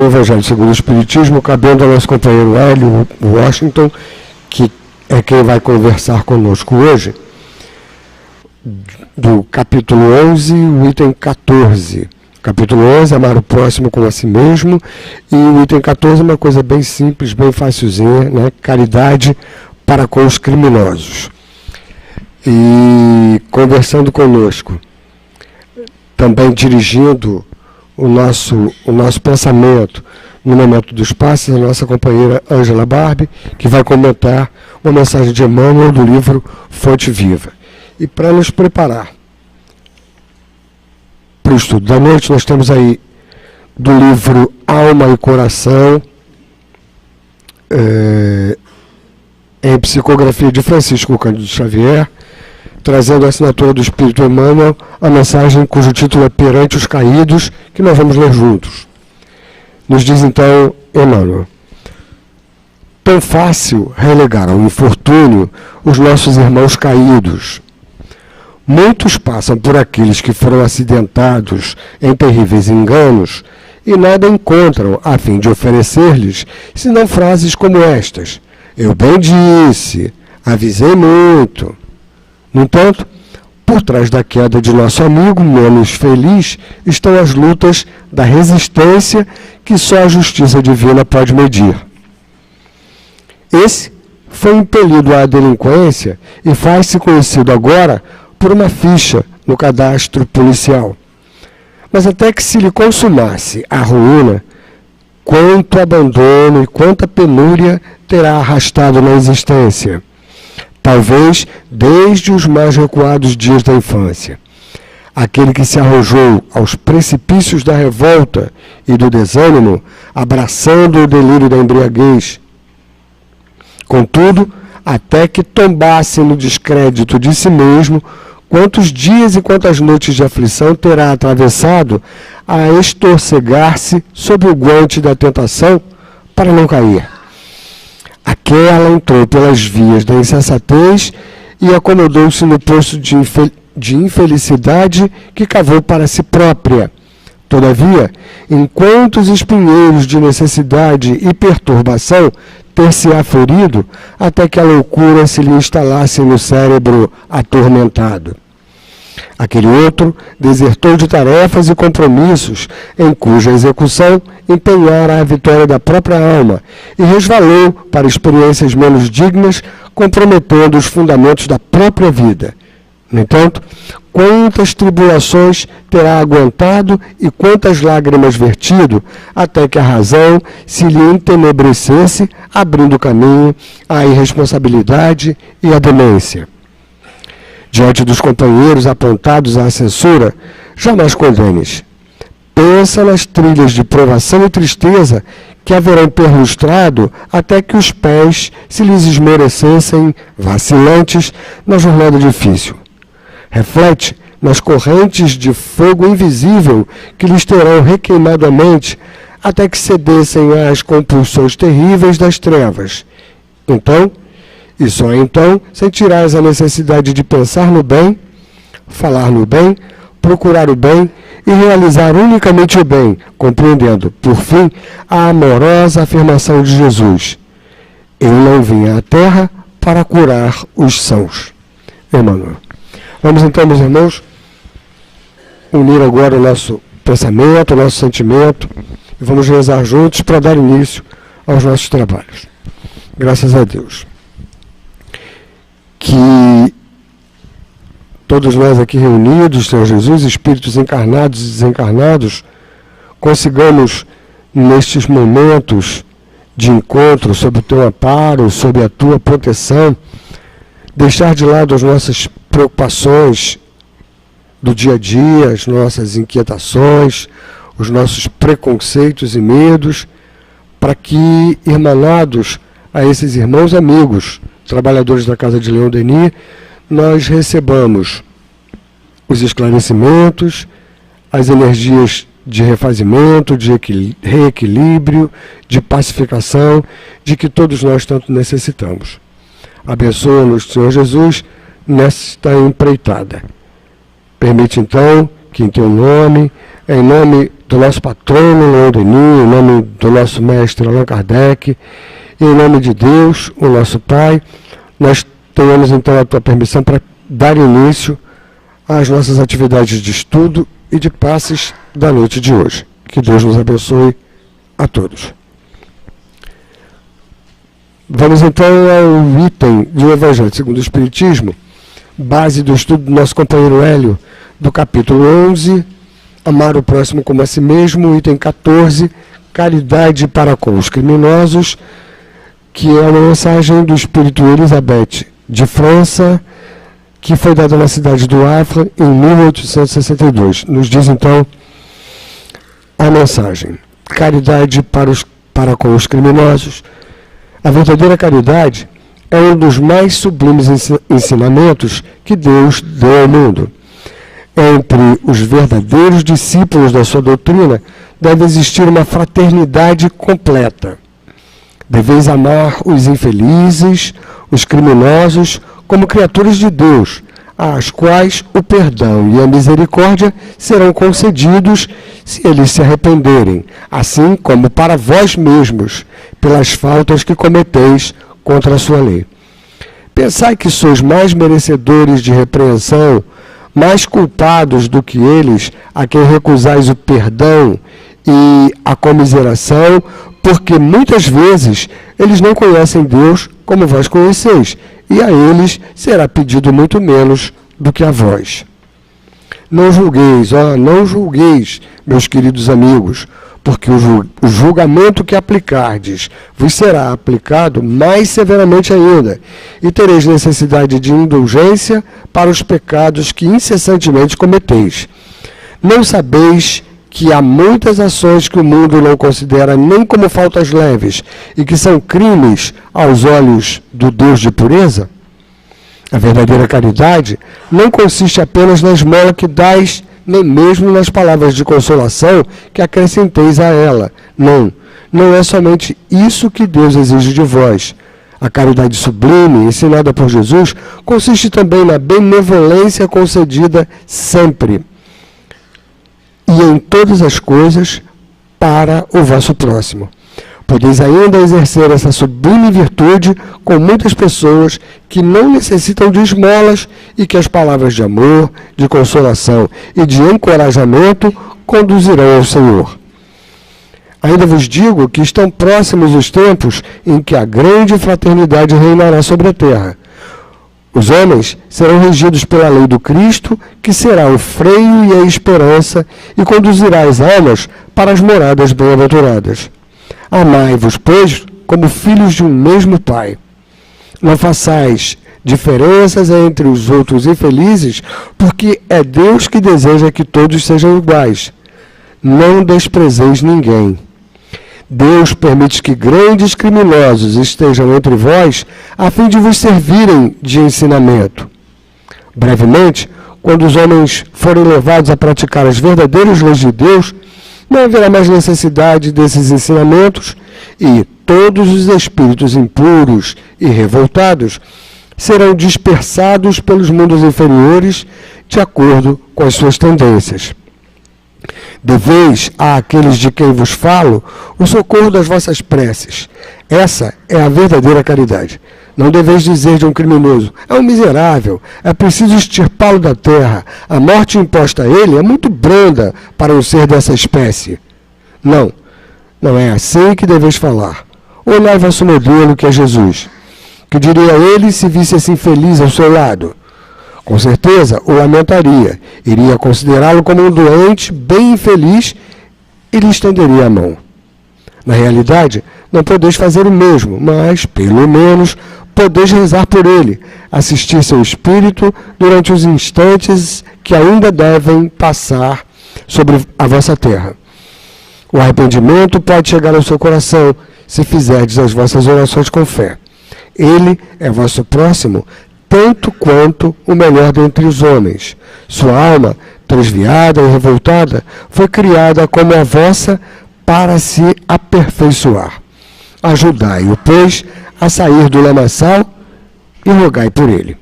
O Evangelho segundo o Espiritismo, cabendo ao nosso companheiro Hélio Washington, que é quem vai conversar conosco hoje, do capítulo 11, o item 14. Capítulo 11, amar o próximo como a si mesmo, e o item 14 é uma coisa bem simples, bem facilzinha, né? Caridade para com os criminosos. E conversando conosco, também dirigindo o nosso pensamento no momento dos passes, a nossa companheira Ângela Barbie, que vai comentar uma mensagem de Emmanuel do livro Fonte Viva. E para nos preparar para o estudo da noite, nós temos aí do livro Alma e Coração, em psicografia de Francisco Cândido Xavier, trazendo a assinatura do Espírito Emmanuel, a mensagem cujo título é Perante os Caídos, que nós vamos ler juntos. Nos diz então Emmanuel: tão fácil relegar ao infortúnio os nossos irmãos caídos. Muitos passam por aqueles que foram acidentados em terríveis enganos e nada encontram a fim de oferecer-lhes, senão frases como estas: eu bem disse, avisei muito. No entanto, por trás da queda de nosso amigo menos feliz estão as lutas da resistência que só a justiça divina pode medir. Esse foi impelido à delinquência e faz-se conhecido agora por uma ficha no cadastro policial. Mas até que se lhe consumasse a ruína, quanto abandono e quanta penúria terá arrastado na existência. Talvez desde os mais recuados dias da infância. Aquele que se arrojou aos precipícios da revolta e do desânimo, abraçando o delírio da embriaguez. Contudo, até que tombasse no descrédito de si mesmo, quantos dias e quantas noites de aflição terá atravessado a estorcegar-se sob o guante da tentação para não cair. Aquela entrou pelas vias da insensatez e acomodou-se no poço de infelicidade que cavou para si própria. Todavia, enquanto os espinheiros de necessidade e perturbação ter-se-á ferido, até que a loucura se lhe instalasse no cérebro atormentado. Aquele outro desertou de tarefas e compromissos, em cuja execução empenhara a vitória da própria alma, e resvalou para experiências menos dignas, comprometendo os fundamentos da própria vida. No entanto, quantas tribulações terá aguentado e quantas lágrimas vertido, até que a razão se lhe entenebrecesse, abrindo caminho à irresponsabilidade e à demência. Diante dos companheiros apontados à censura, jamais condenes. Pensa nas trilhas de provação e tristeza que haverão perlustrado até que os pés se lhes esmorecessem, vacilantes, na jornada difícil. Reflete nas correntes de fogo invisível que lhes terão requeimado a mente até que cedessem às compulsões terríveis das trevas. Então, e só então, sentirás a necessidade de pensar no bem, falar no bem, procurar o bem e realizar unicamente o bem, compreendendo, por fim, a amorosa afirmação de Jesus: eu não vim à terra para curar os sãos. Emmanuel. Vamos então, meus irmãos, unir agora o nosso pensamento, o nosso sentimento, e vamos rezar juntos para dar início aos nossos trabalhos. Graças a Deus. Que todos nós aqui reunidos, Senhor Jesus, espíritos encarnados e desencarnados, consigamos, nestes momentos de encontro, sob o teu amparo, sob a tua proteção, deixar de lado as nossas preocupações do dia a dia, as nossas inquietações, os nossos preconceitos e medos, para que, irmanados a esses irmãos amigos, trabalhadores da Casa de Leão Denis, nós recebamos os esclarecimentos, as energias de refazimento, de reequilíbrio, de pacificação, de que todos nós tanto necessitamos. Abençoa-nos, Senhor Jesus, nesta empreitada. Permite, então, que em teu nome, em nome do nosso patrono, Leon Denis, em nome do nosso mestre Allan Kardec, e em nome de Deus, o nosso Pai, nós tenhamos então a tua permissão para dar início às nossas atividades de estudo e de passes da noite de hoje. Que Deus nos abençoe a todos. Vamos então ao item do Evangelho segundo o Espiritismo, base do estudo do nosso companheiro Hélio, do capítulo 11, amar o próximo como a si mesmo, item 14, caridade para com os criminosos, que é uma mensagem do Espírito Elisabeth de França, que foi dada na cidade do Havre em 1862. Nos diz então a mensagem: caridade para com os criminosos. A verdadeira caridade é um dos mais sublimes ensinamentos que Deus deu ao mundo. Entre os verdadeiros discípulos da sua doutrina deve existir uma fraternidade completa. Deveis amar os infelizes, os criminosos, como criaturas de Deus, às quais o perdão e a misericórdia serão concedidos se eles se arrependerem, assim como para vós mesmos, pelas faltas que cometeis contra a sua lei. Pensai que sois mais merecedores de repreensão, mais culpados do que eles, a quem recusais o perdão e a comiseração, porque muitas vezes eles não conhecem Deus como vós conheceis, e a eles será pedido muito menos do que a vós. Não julgueis, não julgueis, meus queridos amigos, porque o julgamento que aplicardes vos será aplicado mais severamente ainda, e tereis necessidade de indulgência para os pecados que incessantemente cometeis. Não sabeis que há muitas ações que o mundo não considera nem como faltas leves e que são crimes aos olhos do Deus de pureza? A verdadeira caridade não consiste apenas na esmola que dais, nem mesmo nas palavras de consolação que acrescenteis a ela. Não é somente isso que Deus exige de vós. A caridade sublime, ensinada por Jesus, consiste também na benevolência concedida sempre e em todas as coisas para o vosso próximo. Podeis ainda exercer essa sublime virtude com muitas pessoas que não necessitam de esmolas e que as palavras de amor, de consolação e de encorajamento conduzirão ao Senhor. Ainda vos digo que estão próximos os tempos em que a grande fraternidade reinará sobre a terra. Os homens serão regidos pela lei do Cristo, que será o freio e a esperança, e conduzirá as almas para as moradas bem-aventuradas. Amai-vos, pois, como filhos de um mesmo Pai. Não façais diferenças entre os outros infelizes, porque é Deus que deseja que todos sejam iguais. Não desprezeis ninguém. Deus permite que grandes criminosos estejam entre vós, a fim de vos servirem de ensinamento. Brevemente, quando os homens forem levados a praticar as verdadeiras leis de Deus, não haverá mais necessidade desses ensinamentos e todos os espíritos impuros e revoltados serão dispersados pelos mundos inferiores de acordo com as suas tendências. Deveis àqueles de quem vos falo o socorro das vossas preces. Essa é a verdadeira caridade. Não deveis dizer de um criminoso: é um miserável, é preciso extirpá-lo da terra, a morte imposta a ele é muito branda para um ser dessa espécie. Não é assim que deveis falar. Olhai vosso modelo, que é Jesus. Que diria ele se visse assim feliz ao seu lado? Com certeza o lamentaria, iria considerá-lo como um doente bem infeliz e lhe estenderia a mão. Na realidade, não podeis fazer o mesmo, mas, pelo menos, podeis rezar por ele, assistir seu espírito durante os instantes que ainda devem passar sobre a vossa terra. O arrependimento pode chegar ao seu coração, se fizerdes as vossas orações com fé. Ele é vosso próximo, tanto quanto o melhor dentre os homens. Sua alma, transviada e revoltada, foi criada como a vossa para se aperfeiçoar. Ajudai-o, pois, a sair do lamaçal e rogai por ele.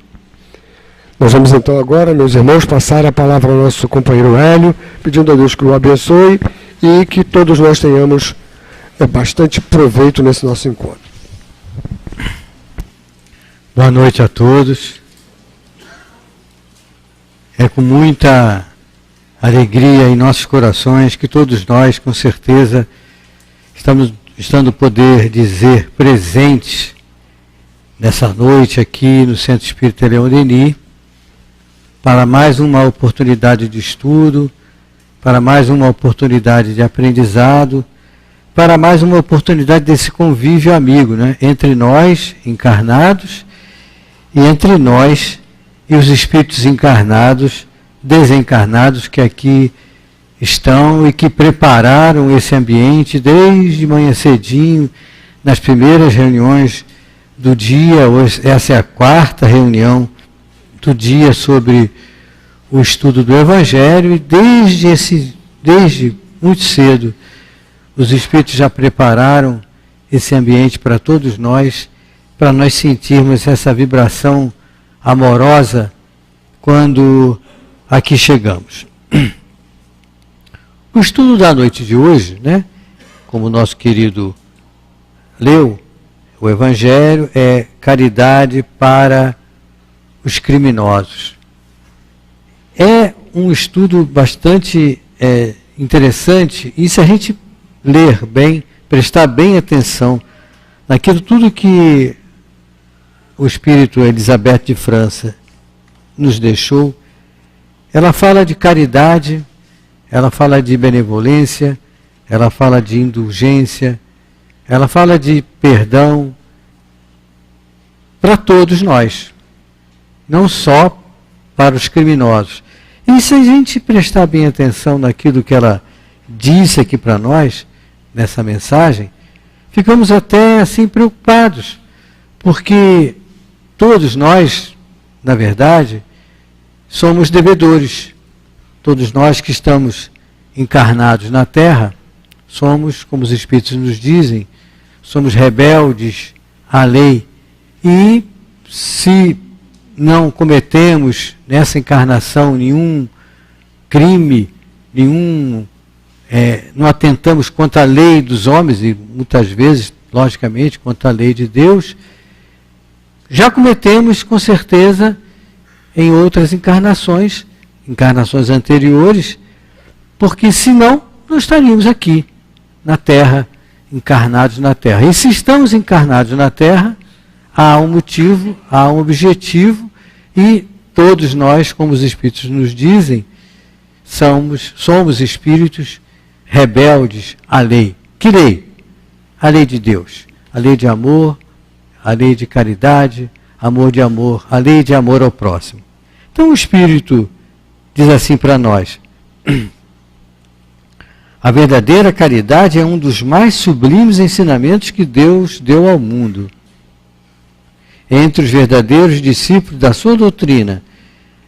Nós vamos então agora, meus irmãos, passar a palavra ao nosso companheiro Hélio, pedindo a Deus que o abençoe e que todos nós tenhamos bastante proveito nesse nosso encontro. Boa noite a todos. É com muita alegria em nossos corações que todos nós, com certeza, estando poder dizer presentes nessa noite aqui no Centro Espírita Leão Denis, para mais uma oportunidade de estudo, para mais uma oportunidade de aprendizado, para mais uma oportunidade desse convívio amigo, né? Entre nós, encarnados, e entre nós e os espíritos encarnados, desencarnados que aqui estão e que prepararam esse ambiente desde manhã cedinho, nas primeiras reuniões do dia. Hoje, essa é a 4ª reunião do dia sobre o estudo do Evangelho, e desde muito cedo os Espíritos já prepararam esse ambiente para todos nós, para nós sentirmos essa vibração amorosa quando aqui chegamos. O estudo da noite de hoje, né, como o nosso querido leu, o Evangelho é caridade para os criminosos. É um estudo bastante interessante, e se a gente ler bem, prestar bem atenção naquilo tudo que o Espírito Elizabeth de França nos deixou, ela fala de caridade, ela fala de benevolência, ela fala de indulgência, ela fala de perdão para todos nós, não só para os criminosos. E se a gente prestar bem atenção naquilo que ela disse aqui para nós, nessa mensagem, ficamos até assim preocupados, porque todos nós, na verdade, somos devedores. Todos nós que estamos encarnados na Terra, somos, como os Espíritos nos dizem, somos rebeldes à lei. E se não cometemos nessa encarnação nenhum crime, não atentamos contra a lei dos homens, e muitas vezes, logicamente, contra a lei de Deus, já cometemos com certeza em outras encarnações anteriores, porque senão não estaríamos aqui na Terra, encarnados na Terra. E se estamos encarnados na Terra, há um motivo, há um objetivo, e todos nós, como os Espíritos nos dizem, somos espíritos rebeldes à lei. Que lei? A lei de Deus. A lei de amor, a lei de caridade, amor de amor, a lei de amor ao próximo. Então o Espírito diz assim para nós: a verdadeira caridade é um dos mais sublimes ensinamentos que Deus deu ao mundo. Entre os verdadeiros discípulos da sua doutrina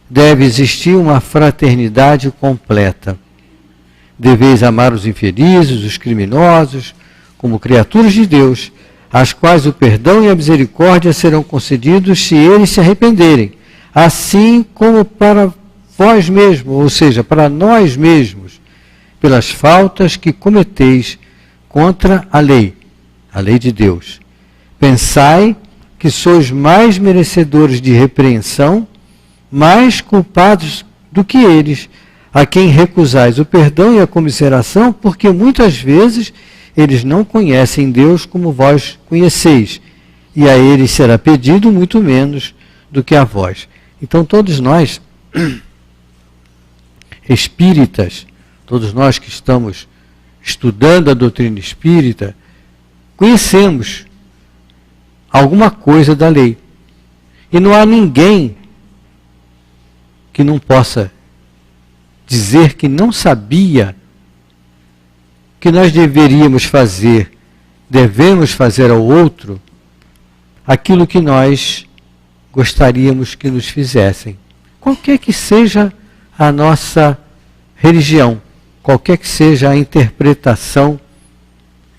deve existir uma fraternidade completa. Deveis amar os infelizes, os criminosos, como criaturas de Deus, às quais o perdão e a misericórdia serão concedidos se eles se arrependerem, assim como para vós mesmos, ou seja, para nós mesmos, pelas faltas que cometeis contra a lei de Deus. Pensai que sois mais merecedores de repreensão, mais culpados do que eles, a quem recusais o perdão e a comiseração, porque muitas vezes eles não conhecem Deus como vós conheceis, e a eles será pedido muito menos do que a vós. Então todos nós, espíritas, todos nós que estamos estudando a doutrina espírita, conhecemos alguma coisa da lei. E não há ninguém que não possa dizer que não sabia que nós devemos fazer ao outro aquilo que nós gostaríamos que nos fizessem. Qualquer que seja a nossa religião, qualquer que seja a interpretação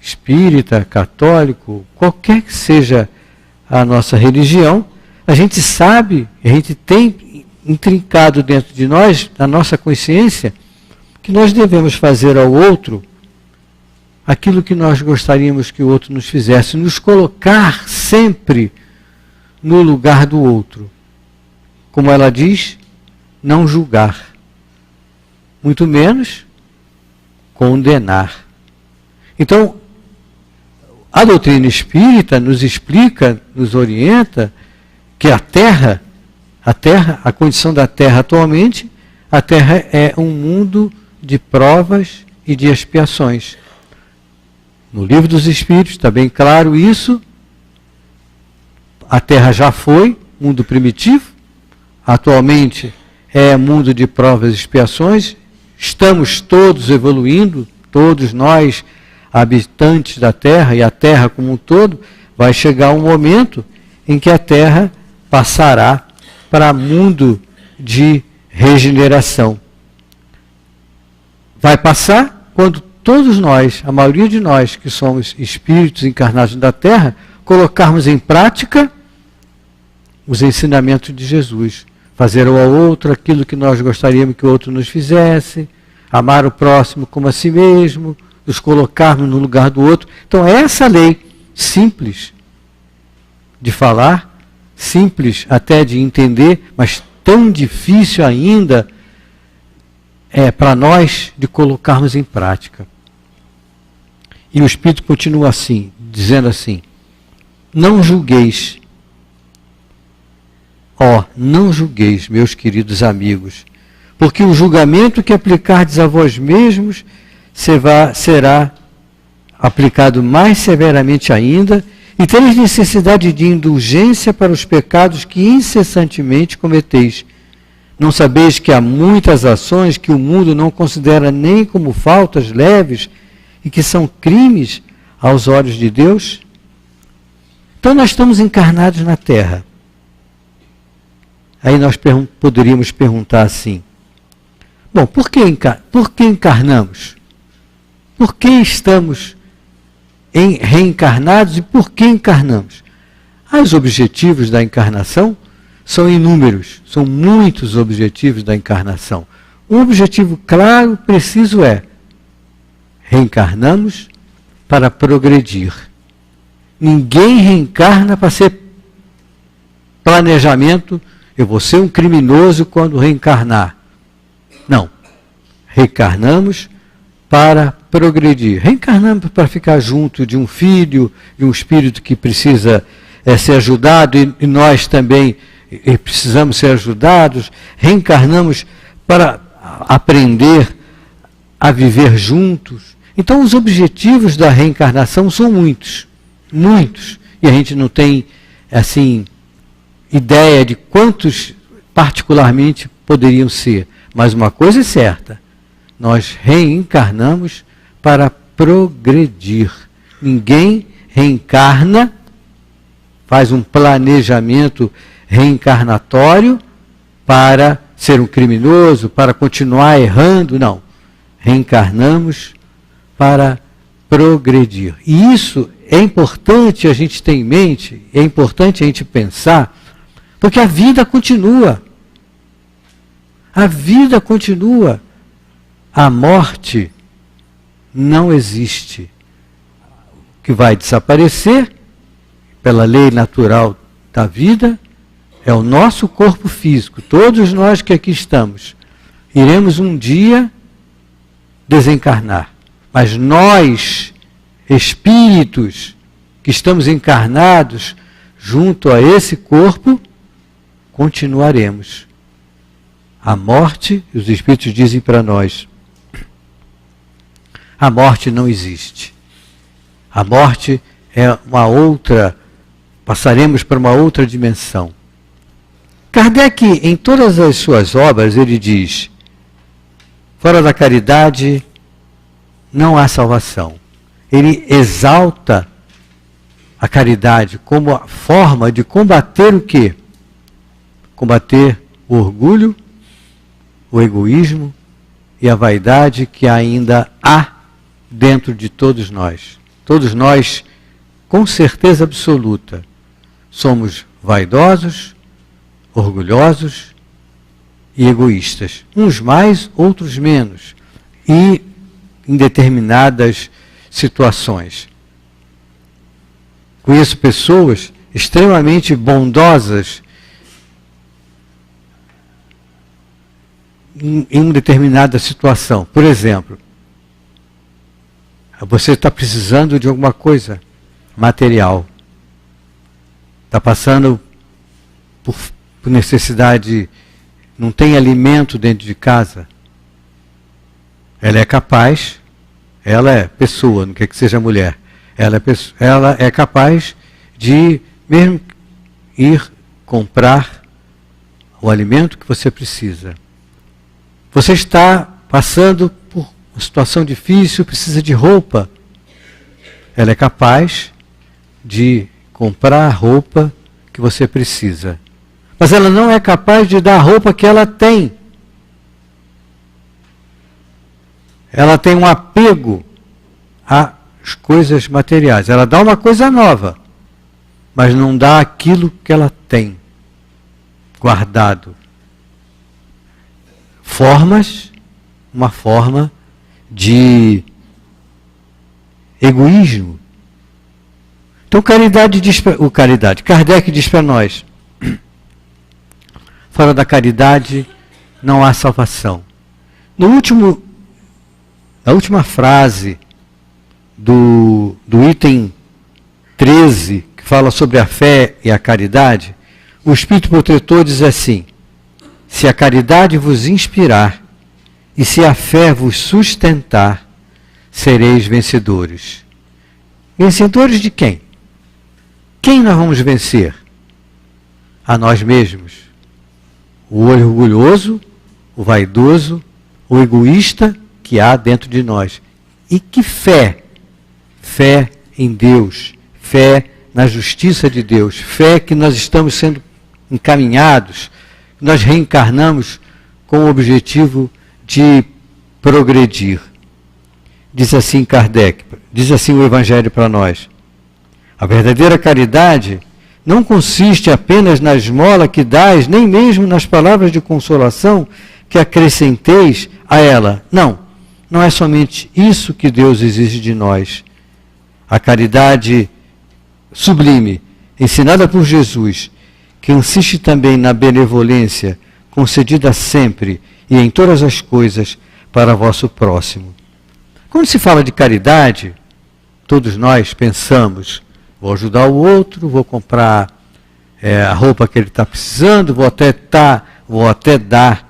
espírita, católico, qualquer que seja a nossa religião, a gente sabe, a gente tem intrincado dentro de nós, na nossa consciência, que nós devemos fazer ao outro aquilo que nós gostaríamos que o outro nos fizesse, nos colocar sempre no lugar do outro. Como ela diz, não julgar, muito menos condenar. Então, a doutrina espírita nos explica, nos orienta, que a condição da Terra atualmente, a Terra é um mundo de provas e de expiações. No Livro dos Espíritos está bem claro isso. A Terra já foi mundo primitivo, atualmente é mundo de provas e expiações. Estamos todos evoluindo, todos nós, habitantes da Terra, e a Terra como um todo, vai chegar um momento em que a Terra passará para mundo de regeneração. Vai passar quando todos nós, a maioria de nós que somos espíritos encarnados da Terra, colocarmos em prática os ensinamentos de Jesus. Fazer ao outro aquilo que nós gostaríamos que o outro nos fizesse, amar o próximo como a si mesmo, nos colocarmos no lugar do outro. Então, essa lei simples de falar, simples até de entender, mas tão difícil ainda é para nós de colocarmos em prática. E o Espírito continua assim, dizendo assim: não julgueis, não julgueis, meus queridos amigos, porque o julgamento que aplicardes a vós mesmos será aplicado mais severamente ainda, e tereis necessidade de indulgência para os pecados que incessantemente cometeis. Não sabeis que há muitas ações que o mundo não considera nem como faltas leves e que são crimes aos olhos de Deus? Então nós estamos encarnados na Terra. Aí nós poderíamos perguntar assim: bom, por que encarnamos? Por que estamos reencarnados e por que encarnamos? Os objetivos da encarnação são inúmeros, são muitos objetivos da encarnação. Um objetivo claro, preciso é: reencarnamos para progredir. Ninguém reencarna para ser planejamento, eu vou ser um criminoso quando reencarnar. Não. Reencarnamos para progredir. Reencarnamos para ficar junto de um filho, de um espírito que precisa ser ajudado, e nós também precisamos ser ajudados. Reencarnamos para aprender a viver juntos. Então, os objetivos da reencarnação são muitos, muitos. E a gente não tem, assim, ideia de quantos particularmente poderiam ser. Mas uma coisa é certa: nós reencarnamos para progredir. Ninguém reencarna, faz um planejamento reencarnatório para ser um criminoso, para continuar errando. Não. Reencarnamos para progredir. E isso é importante a gente ter em mente, é importante a gente pensar, porque a vida continua. A vida continua. A morte não existe. O que vai desaparecer, pela lei natural da vida, é o nosso corpo físico. Todos nós que aqui estamos iremos um dia desencarnar. Mas nós, espíritos que estamos encarnados junto a esse corpo, continuaremos. A morte, os espíritos dizem para nós, a morte não existe. A morte é uma outra, passaremos para uma outra dimensão. Kardec, em todas as suas obras, ele diz: fora da caridade não há salvação. Ele exalta a caridade como a forma de combater o quê? Combater o orgulho, o egoísmo e a vaidade que ainda há dentro de todos nós. Todos nós, com certeza absoluta, somos vaidosos, orgulhosos e egoístas. Uns mais, outros menos. E em determinadas situações. Conheço pessoas extremamente bondosas em uma determinada situação. Por exemplo, você está precisando de alguma coisa material. Está passando por necessidade, não tem alimento dentro de casa. Ela é capaz, ela é pessoa, não quer que seja mulher, ela é capaz de mesmo ir comprar o alimento que você precisa. Você está passando por uma situação difícil, precisa de roupa. Ela é capaz de comprar a roupa que você precisa. Mas ela não é capaz de dar a roupa que ela tem. Ela tem um apego às coisas materiais. Ela dá uma coisa nova, mas não dá aquilo que ela tem guardado. Uma forma de egoísmo. Então, Kardec diz para nós, fora da caridade não há salvação. Na última frase do item 13, que fala sobre a fé e a caridade, o Espírito Protetor diz assim: se a caridade vos inspirar e se a fé vos sustentar, sereis vencedores. Vencedores de quem? Quem nós vamos vencer? A nós mesmos. O orgulhoso, o vaidoso, o egoísta que há dentro de nós. E que fé? Fé em Deus, fé na justiça de Deus, fé que nós estamos sendo encaminhados, nós reencarnamos com o objetivo de progredir. Diz assim Kardec, diz assim o Evangelho para nós: a verdadeira caridade não consiste apenas na esmola que dás, nem mesmo nas palavras de consolação que acrescenteis a ela. Não é somente isso que Deus exige de nós. A caridade sublime, ensinada por Jesus, que insiste também na benevolência, concedida sempre e em todas as coisas para vosso próximo. Quando se fala de caridade, todos nós pensamos: vou ajudar o outro, vou comprar a roupa que ele está precisando, vou até dar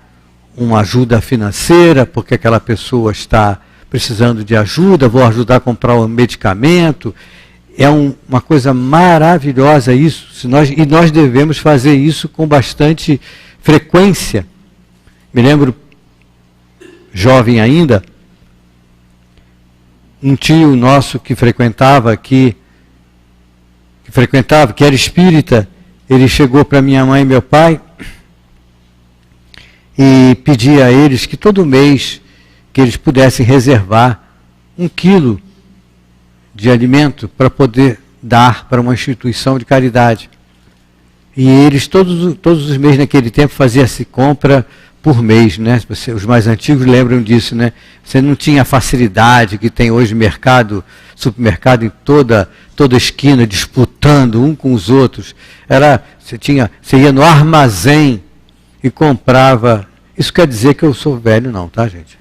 uma ajuda financeira, porque aquela pessoa está precisando de ajuda, vou ajudar a comprar um medicamento. É uma coisa maravilhosa isso, e nós devemos fazer isso com bastante frequência. Me lembro, jovem ainda, um tio nosso que era espírita, ele chegou para minha mãe e meu pai e pedia a eles que todo mês que eles pudessem reservar 1 quilo de alimento para poder dar para uma instituição de caridade. E eles todos os meses naquele tempo faziam-se compra por mês, né? Os mais antigos lembram disso, né? Você não tinha a facilidade que tem hoje supermercado em toda esquina, disputando um com os outros. Você ia no armazém e comprava. Isso quer dizer que eu sou velho, não, tá, gente?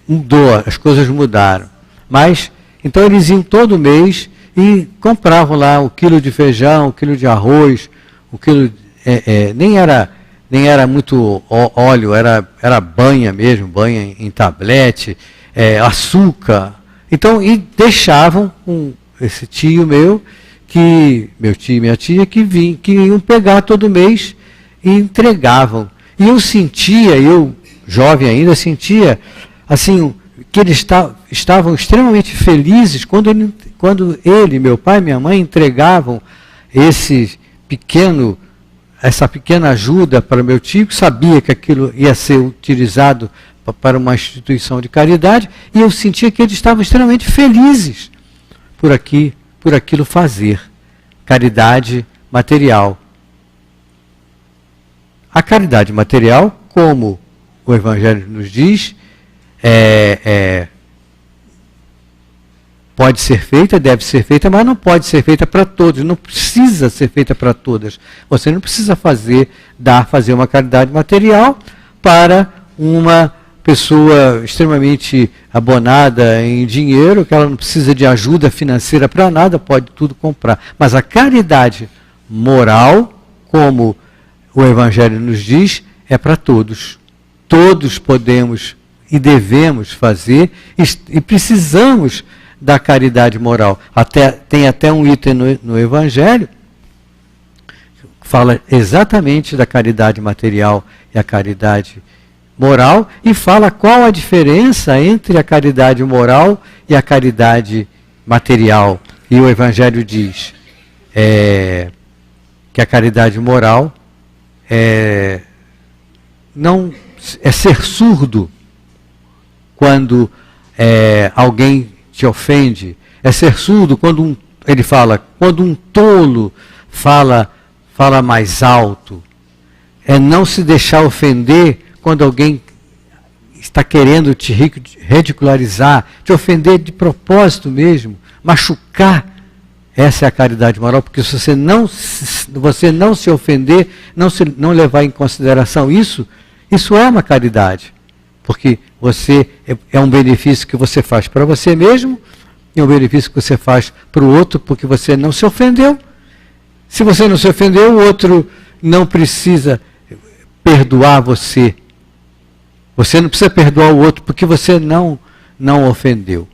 Mudou, as coisas mudaram. Mas, então eles iam todo mês e compravam lá 1 quilo de feijão, 1 quilo de arroz, 1 quilo... nem era muito óleo, era banha mesmo, banha em tablete, açúcar. Então, e deixavam esse tio meu tio e minha tia, que iam pegar todo mês e entregavam. E eu jovem ainda, sentia assim, que eles estavam extremamente felizes quando ele, meu pai e minha mãe entregavam essa pequena ajuda para o meu tio, que sabia que aquilo ia ser utilizado para uma instituição de caridade, e eu sentia que eles estavam extremamente felizes por aquilo fazer. Caridade material. A caridade material, como o Evangelho nos diz, pode ser feita, deve ser feita, mas não pode ser feita para todos, não precisa ser feita para todas. Você não precisa fazer uma caridade material para uma pessoa extremamente abonada em dinheiro, que ela não precisa de ajuda financeira para nada, pode tudo comprar. Mas a caridade moral, como o Evangelho nos diz, é para todos. Todos podemos e devemos fazer e precisamos da caridade moral. Tem até um item no Evangelho que fala exatamente da caridade material e a caridade moral, e fala qual a diferença entre a caridade moral e a caridade material. E o Evangelho diz que a caridade moral é ser surdo quando alguém te ofende, é ser surdo quando quando um tolo fala mais alto, é não se deixar ofender quando alguém está querendo te ridicularizar, te ofender de propósito mesmo, machucar. Essa é a caridade moral, porque se você não se ofender, não levar em consideração isso é uma caridade. Porque é um benefício que você faz para você mesmo, e um benefício que você faz para o outro, porque você não se ofendeu. Se você não se ofendeu, o outro não precisa perdoar você. Você não precisa perdoar o outro, porque você não ofendeu.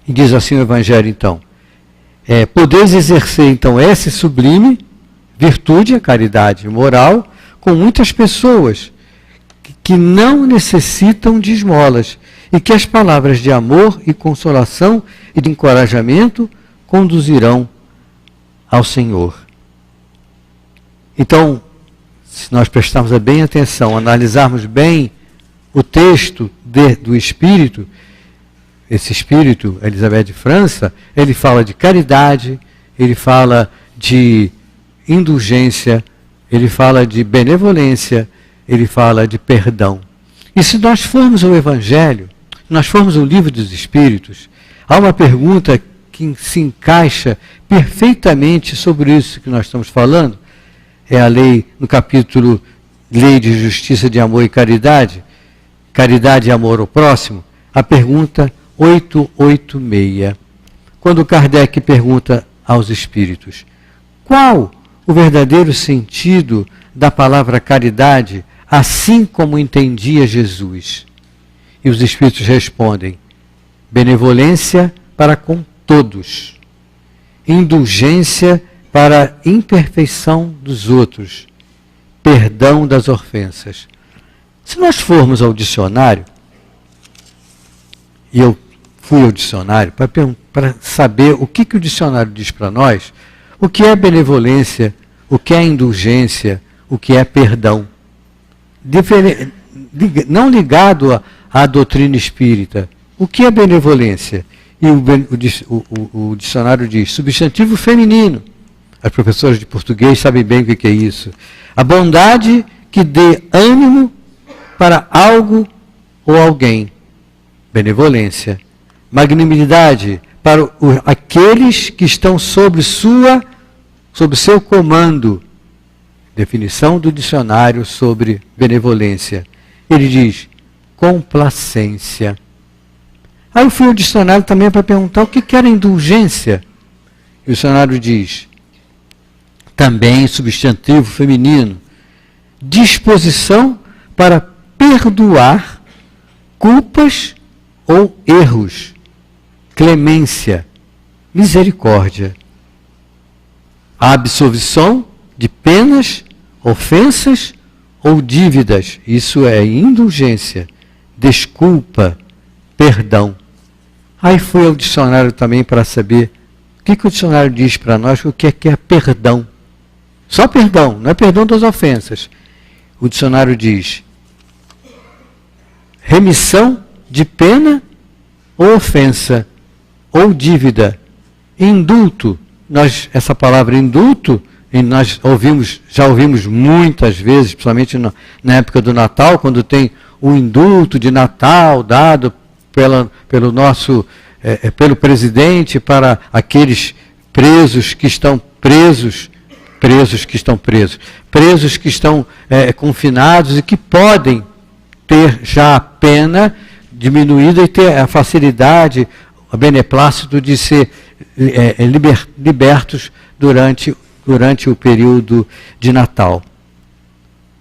E diz assim o Evangelho, então, podeis exercer, então, essa sublime virtude, a caridade moral, com muitas pessoas que não necessitam de esmolas e que as palavras de amor e consolação e de encorajamento conduzirão ao Senhor. Então, se nós prestarmos bem atenção, analisarmos bem o texto do Espírito, esse Espírito, Elizabeth de França, ele fala de caridade, ele fala de indulgência, ele fala de benevolência, ele fala de perdão. E se nós formos ao Evangelho, nós formos ao Livro dos Espíritos, há uma pergunta que se encaixa perfeitamente sobre isso que nós estamos falando. É a lei, no capítulo Lei de Justiça, de Amor e Caridade, Caridade e Amor ao Próximo, a pergunta 886. Quando Kardec pergunta aos Espíritos, qual o verdadeiro sentido da palavra caridade, assim como entendia Jesus? E os Espíritos respondem, benevolência para com todos, indulgência para a imperfeição dos outros, perdão das ofensas. Se nós formos ao dicionário, e eu fui ao dicionário para saber o que o dicionário diz para nós, o que é benevolência, o que é indulgência, o que é perdão. Não ligado à doutrina espírita. O que é benevolência? E o dicionário diz, substantivo feminino. As professoras de português sabem bem o que é isso. A bondade que dê ânimo para algo ou alguém. Benevolência. Magnanimidade para aqueles que estão sob seu comando. Definição do dicionário sobre benevolência. Ele diz, complacência. Aí eu fui ao dicionário também para perguntar o que era indulgência. E o dicionário diz, também substantivo feminino, disposição para perdoar culpas ou erros, clemência, misericórdia, a absolvição de penas, ofensas ou dívidas, isso é indulgência, desculpa, perdão. Aí fui ao dicionário também para saber o que o dicionário diz para nós, o que é perdão. Só perdão, não é perdão das ofensas. O dicionário diz remissão de pena ou ofensa, ou dívida. Indulto, essa palavra indulto, e nós já ouvimos muitas vezes, principalmente na época do Natal, quando tem o indulto de Natal dado pelo presidente para aqueles presos que estão presos que estão confinados e que podem ter já a pena diminuída e ter a facilidade, o beneplácito de ser libertos durante o período de Natal.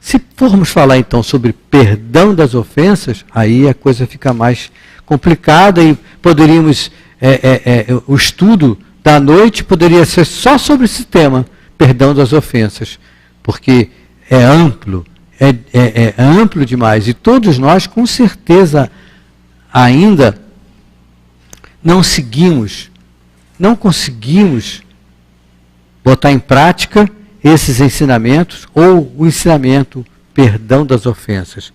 Se formos falar então sobre perdão das ofensas, aí a coisa fica mais complicada e poderíamos, o estudo da noite poderia ser só sobre esse tema, perdão das ofensas, porque é amplo, é amplo demais, e todos nós com certeza ainda não conseguimos botar em prática esses ensinamentos, ou o ensinamento perdão das ofensas.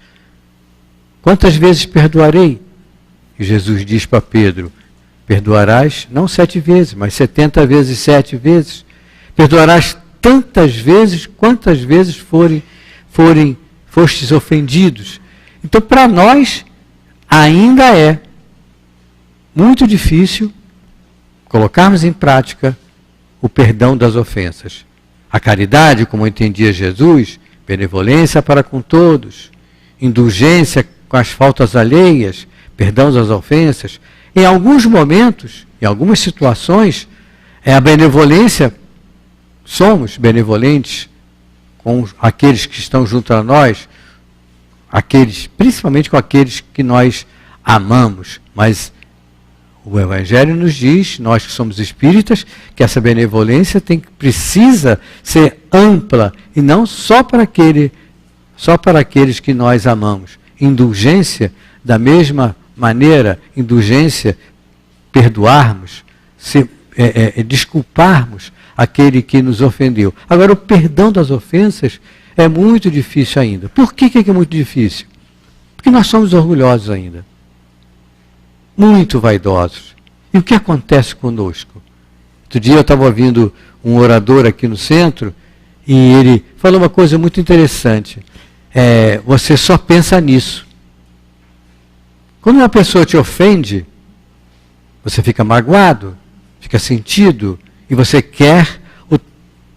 Quantas vezes perdoarei? E Jesus diz para Pedro, perdoarás não 7 vezes, mas 70 vezes 7 vezes. Perdoarás tantas vezes, quantas vezes fostes ofendidos. Então, para nós, ainda é muito difícil colocarmos em prática o perdão das ofensas. A caridade, como entendia Jesus, benevolência para com todos, indulgência com as faltas alheias, perdão das ofensas. Em alguns momentos, em algumas situações, a benevolência, somos benevolentes com aqueles que estão junto a nós, principalmente com aqueles que nós amamos, mas o Evangelho nos diz, nós que somos espíritas, que essa benevolência precisa ser ampla e não só para aqueles que nós amamos. Indulgência, da mesma maneira, indulgência, perdoarmos, desculparmos aquele que nos ofendeu. Agora, o perdão das ofensas é muito difícil ainda. Por que é muito difícil? Porque nós somos orgulhosos ainda. Muito vaidosos. E o que acontece conosco? Outro dia eu estava ouvindo um orador aqui no centro e ele falou uma coisa muito interessante. Você só pensa nisso. Quando uma pessoa te ofende, você fica magoado, fica sentido, e você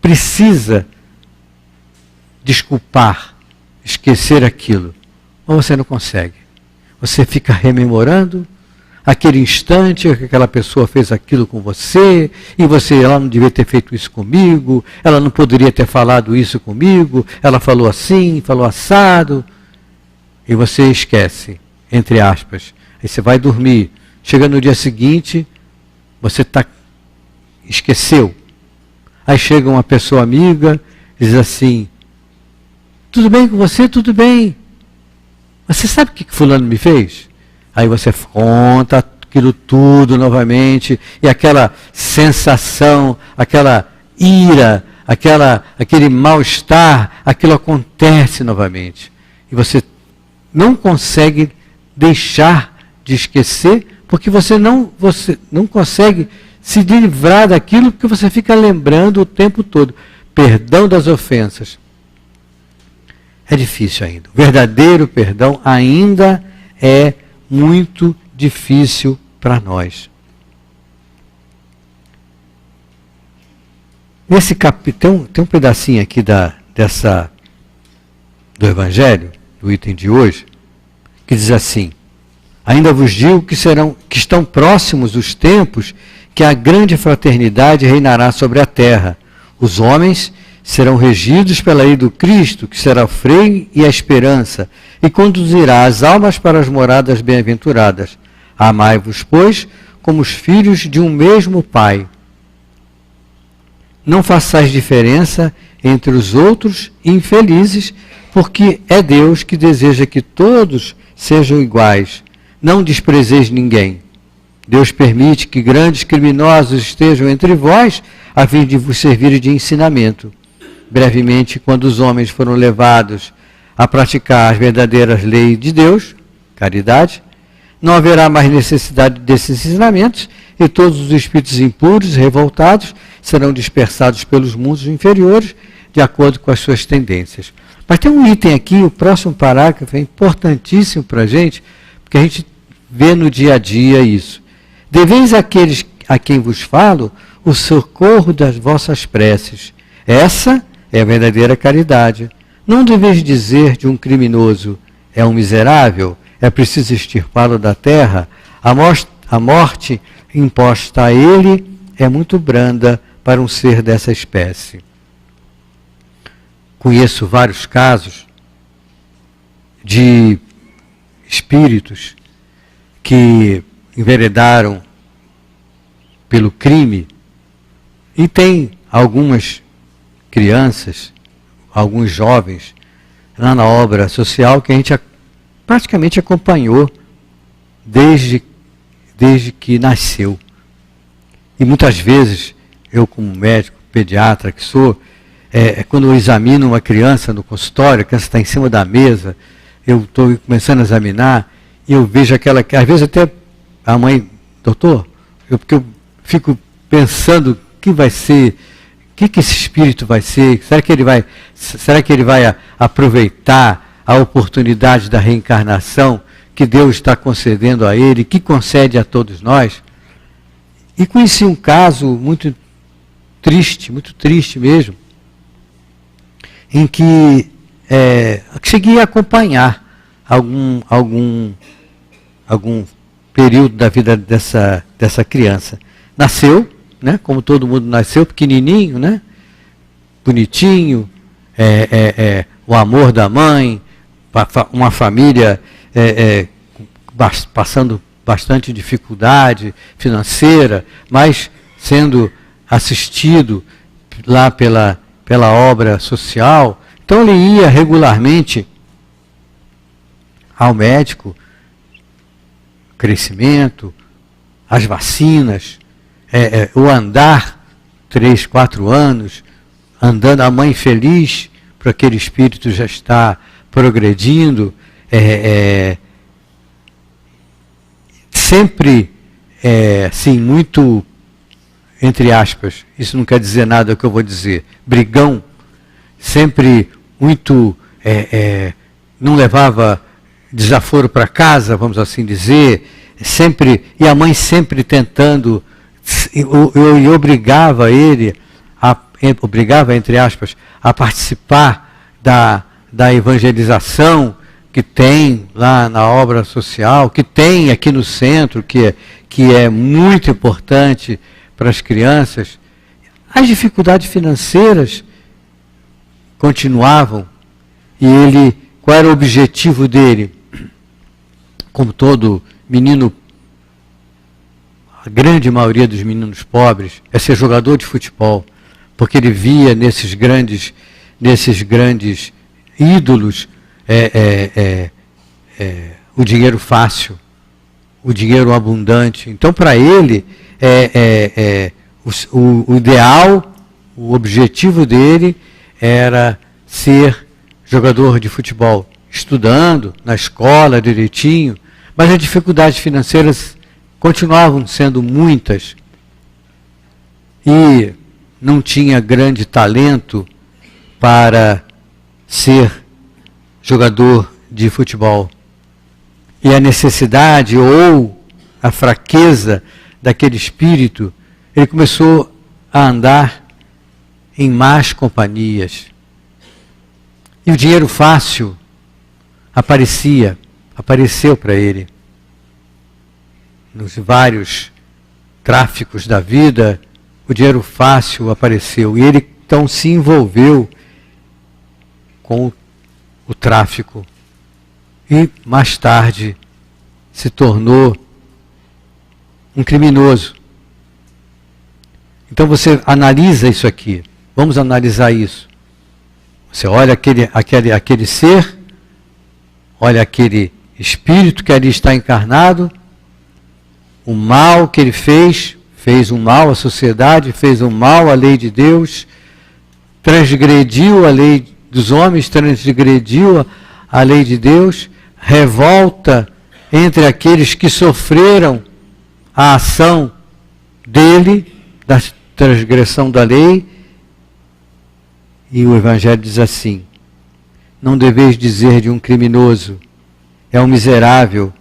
precisa desculpar, esquecer aquilo. Mas você não consegue. Você fica rememorando aquele instante que aquela pessoa fez aquilo com você, e ela não devia ter feito isso comigo, ela não poderia ter falado isso comigo, ela falou assim, falou assado, e você esquece, entre aspas. Aí você vai dormir, chega no dia seguinte, você esqueceu. Aí chega uma pessoa amiga, diz assim, tudo bem com você? Tudo bem. Mas você sabe o que fulano me fez? Aí você conta aquilo tudo novamente, e aquela sensação, aquela ira, aquele mal-estar, aquilo acontece novamente. E você não consegue deixar de esquecer, porque você não consegue se livrar daquilo, porque você fica lembrando o tempo todo. Perdão das ofensas. É difícil ainda. O verdadeiro perdão ainda é muito difícil para nós. Nesse capítulo, tem um pedacinho aqui do Evangelho, do item de hoje, que diz assim, ainda vos digo que estão próximos os tempos que a grande fraternidade reinará sobre a terra. Os homens serão regidos pela lei do Cristo, que será o freio e a esperança, e conduzirá as almas para as moradas bem-aventuradas. Amai-vos, pois, como os filhos de um mesmo Pai. Não façais diferença entre os outros infelizes, porque é Deus que deseja que todos sejam iguais. Não desprezeis ninguém. Deus permite que grandes criminosos estejam entre vós, a fim de vos servir de ensinamento. Brevemente, quando os homens foram levados a praticar as verdadeiras leis de Deus, caridade, não haverá mais necessidade desses ensinamentos, e todos os espíritos impuros, revoltados, serão dispersados pelos mundos inferiores, de acordo com as suas tendências. Mas tem um item aqui, o próximo parágrafo é importantíssimo para a gente, porque a gente vê no dia a dia isso. Deveis àqueles a quem vos falo o socorro das vossas preces. Essa é a verdadeira caridade. Não deveis dizer de um criminoso, é um miserável, é preciso extirpá-lo da terra. A morte imposta a ele é muito branda para um ser dessa espécie. Conheço vários casos de espíritos que enveredaram pelo crime e tem algumas crianças, alguns jovens, lá na obra social que a gente praticamente acompanhou desde que nasceu. E muitas vezes, eu como médico, pediatra que sou, quando eu examino uma criança no consultório, a criança está em cima da mesa, eu estou começando a examinar, e eu vejo aquela, às vezes até a mãe, doutor, porque eu fico pensando o que vai ser, o que esse espírito vai ser, será que ele vai aproveitar a oportunidade da reencarnação que Deus está concedendo a ele, que concede a todos nós? E conheci um caso muito triste mesmo, em que cheguei a acompanhar algum período da vida dessa criança. Nasceu, né, como todo mundo nasceu, pequenininho, né, bonitinho, o amor da mãe, uma família passando bastante dificuldade financeira, mas sendo assistido lá pela obra social. Então ele ia regularmente ao médico, crescimento, as vacinas, o andar 3, 4 anos, andando, a mãe feliz, porque aquele espírito já está progredindo, sempre, assim, muito, entre aspas, isso não quer dizer nada o que eu vou dizer, brigão, sempre muito, não levava desaforo para casa, vamos assim dizer, sempre, e a mãe sempre tentando, eu obrigava ele, obrigava, entre aspas, a participar da evangelização que tem lá na obra social, que tem aqui no centro, que é muito importante para as crianças. As dificuldades financeiras continuavam, e ele, qual era o objetivo dele? Como todo menino, a grande maioria dos meninos pobres, é ser jogador de futebol, porque ele via nesses grandes ídolos o dinheiro fácil, o dinheiro abundante. Então, para ele, o ideal, o objetivo dele era ser jogador de futebol, estudando na escola direitinho, mas as dificuldades financeiras continuavam sendo muitas e não tinha grande talento para ser jogador de futebol. E a necessidade ou a fraqueza daquele espírito, ele começou a andar em más companhias. E o dinheiro fácil apareceu para ele. Nos vários tráficos da vida, o dinheiro fácil apareceu. E ele então se envolveu com o tráfico. E mais tarde se tornou um criminoso. Então você analisa isso aqui. Vamos analisar isso. Você olha aquele ser, olha aquele espírito que ali está encarnado, o mal que ele fez um mal à sociedade, fez um mal à lei de Deus, transgrediu a lei dos homens, transgrediu a lei de Deus, revolta entre aqueles que sofreram a ação dele, das transgressão da lei. E o Evangelho diz assim: não deveis dizer de um criminoso, é um miserável,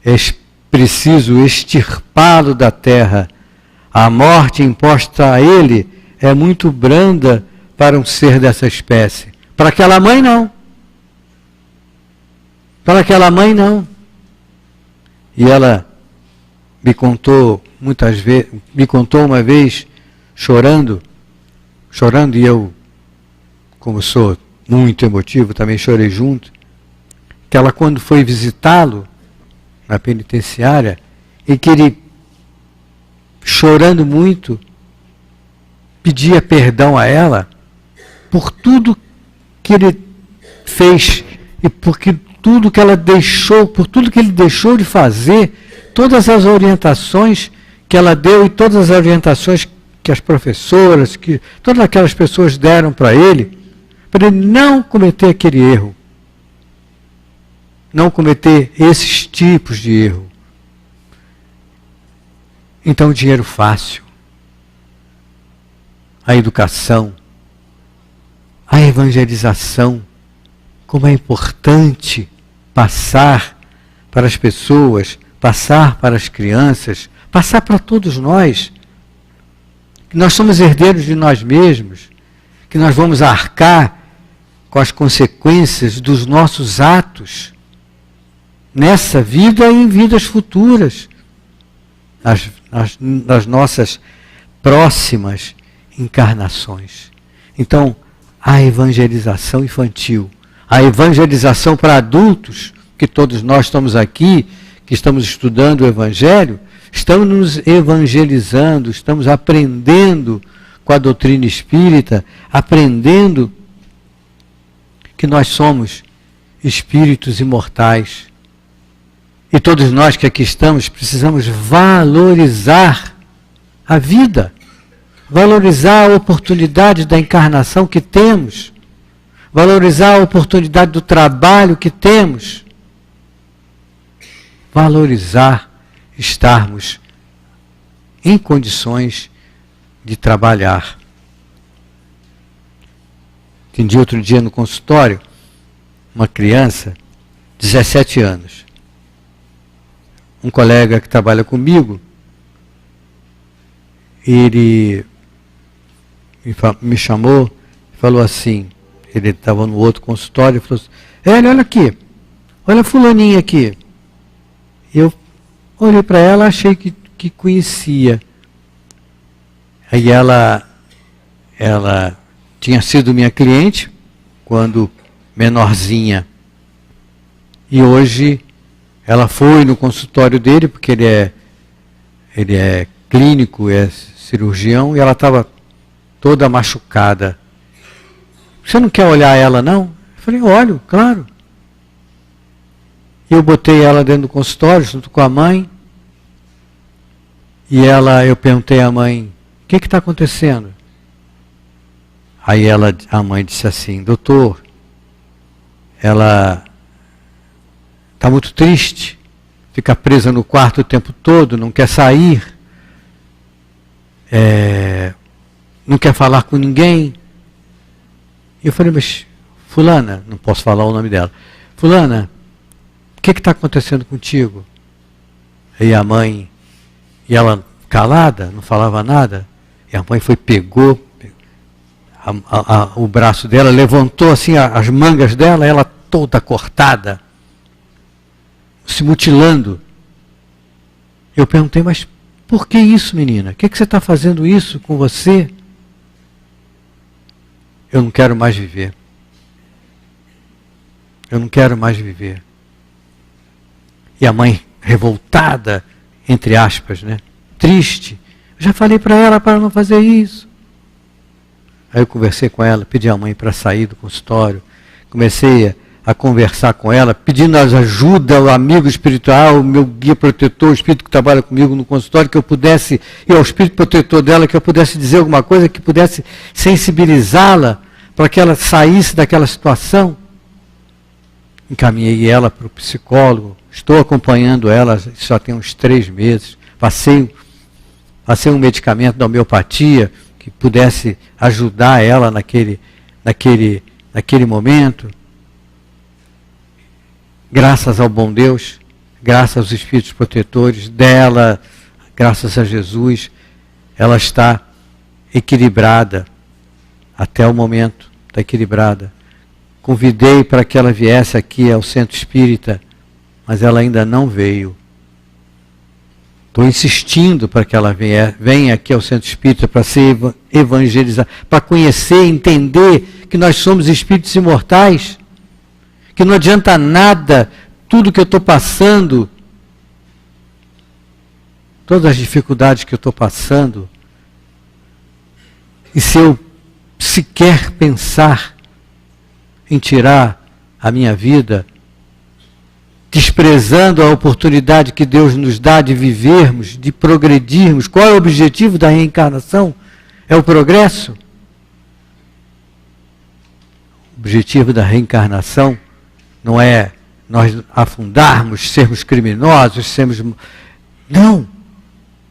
é preciso extirpá-lo da terra. A morte imposta a ele é muito branda para um ser dessa espécie. Para aquela mãe, não. Para aquela mãe, não. E ela me contou muitas vezes, me contou uma vez, chorando, e eu, como sou muito emotivo, também chorei junto, que ela, quando foi visitá-lo na penitenciária, e que ele, chorando muito, pedia perdão a ela por tudo que ele fez e por tudo que ela deixou, por tudo que ele deixou de fazer, todas as orientações que ela deu e todas as orientações que as professoras, que todas aquelas pessoas deram para ele não cometer aquele erro, não cometer esses tipos de erro. Então, o dinheiro fácil, a educação, a evangelização, como é importante passar para as pessoas, passar para as crianças, passar para todos nós, que nós somos herdeiros de nós mesmos, que nós vamos arcar com as consequências dos nossos atos, nessa vida e em vidas futuras, nas nossas próximas encarnações. Então, a evangelização infantil, a evangelização para adultos, que todos nós estamos aqui, que estamos estudando o Evangelho, estamos nos evangelizando, estamos aprendendo com a doutrina espírita, aprendendo que nós somos espíritos imortais. E todos nós que aqui estamos precisamos valorizar a vida, valorizar a oportunidade da encarnação que temos, valorizar a oportunidade do trabalho que temos, valorizar estarmos em condições de trabalhar. Entendi outro dia no consultório, uma criança, 17 anos, um colega que trabalha comigo, ele me chamou e falou assim, ele estava no outro consultório e falou assim: olha aqui, olha a fulaninha aqui. Eu olhei para ela, achei que conhecia. Aí ela tinha sido minha cliente quando menorzinha. E hoje ela foi no consultório dele, porque ele é clínico, é cirurgião, e ela estava toda machucada. Você não quer olhar ela, não? Eu falei: olho, claro. Eu botei ela dentro do consultório, junto com a mãe, e eu perguntei à mãe: o que está acontecendo? Aí a mãe disse assim: doutor, ela está muito triste, fica presa no quarto o tempo todo, não quer sair, não quer falar com ninguém. E eu falei: mas fulana, não posso falar o nome dela, fulana, o que está acontecendo contigo? Aí a mãe, e ela calada, não falava nada, e a mãe pegou o braço dela, levantou assim as mangas dela, ela toda cortada, se mutilando. Eu perguntei: mas por que isso, menina? O que você está fazendo isso com você? Eu não quero mais viver. Eu não quero mais viver. E a mãe, revoltada, entre aspas, né? Triste. Eu já falei para ela para não fazer isso. Aí eu conversei com ela, pedi à mãe para sair do consultório. Comecei a conversar com ela, pedindo ajuda ao amigo espiritual, o meu guia protetor, o espírito que trabalha comigo no consultório, que eu pudesse, e ao espírito protetor dela, que eu pudesse dizer alguma coisa, que pudesse sensibilizá-la, para que ela saísse daquela situação. Encaminhei ela para o psicólogo, estou acompanhando ela, já tem uns 3 meses, passei um medicamento da homeopatia, que pudesse ajudar ela naquele momento. Graças ao bom Deus, graças aos Espíritos protetores dela, graças a Jesus, ela está equilibrada até o momento, está equilibrada. Convidei para que ela viesse aqui ao Centro Espírita, mas ela ainda não veio. Estou insistindo para que ela venha aqui ao Centro Espírita para ser evangelizada, para conhecer, entender que nós somos espíritos imortais, que não adianta nada tudo que eu estou passando, todas as dificuldades que eu estou passando, e se eu sequer pensar em tirar a minha vida, desprezando a oportunidade que Deus nos dá de vivermos, de progredirmos. Qual é o objetivo da reencarnação? É o progresso? O objetivo da reencarnação não é nós afundarmos, sermos criminosos, sermos... Não!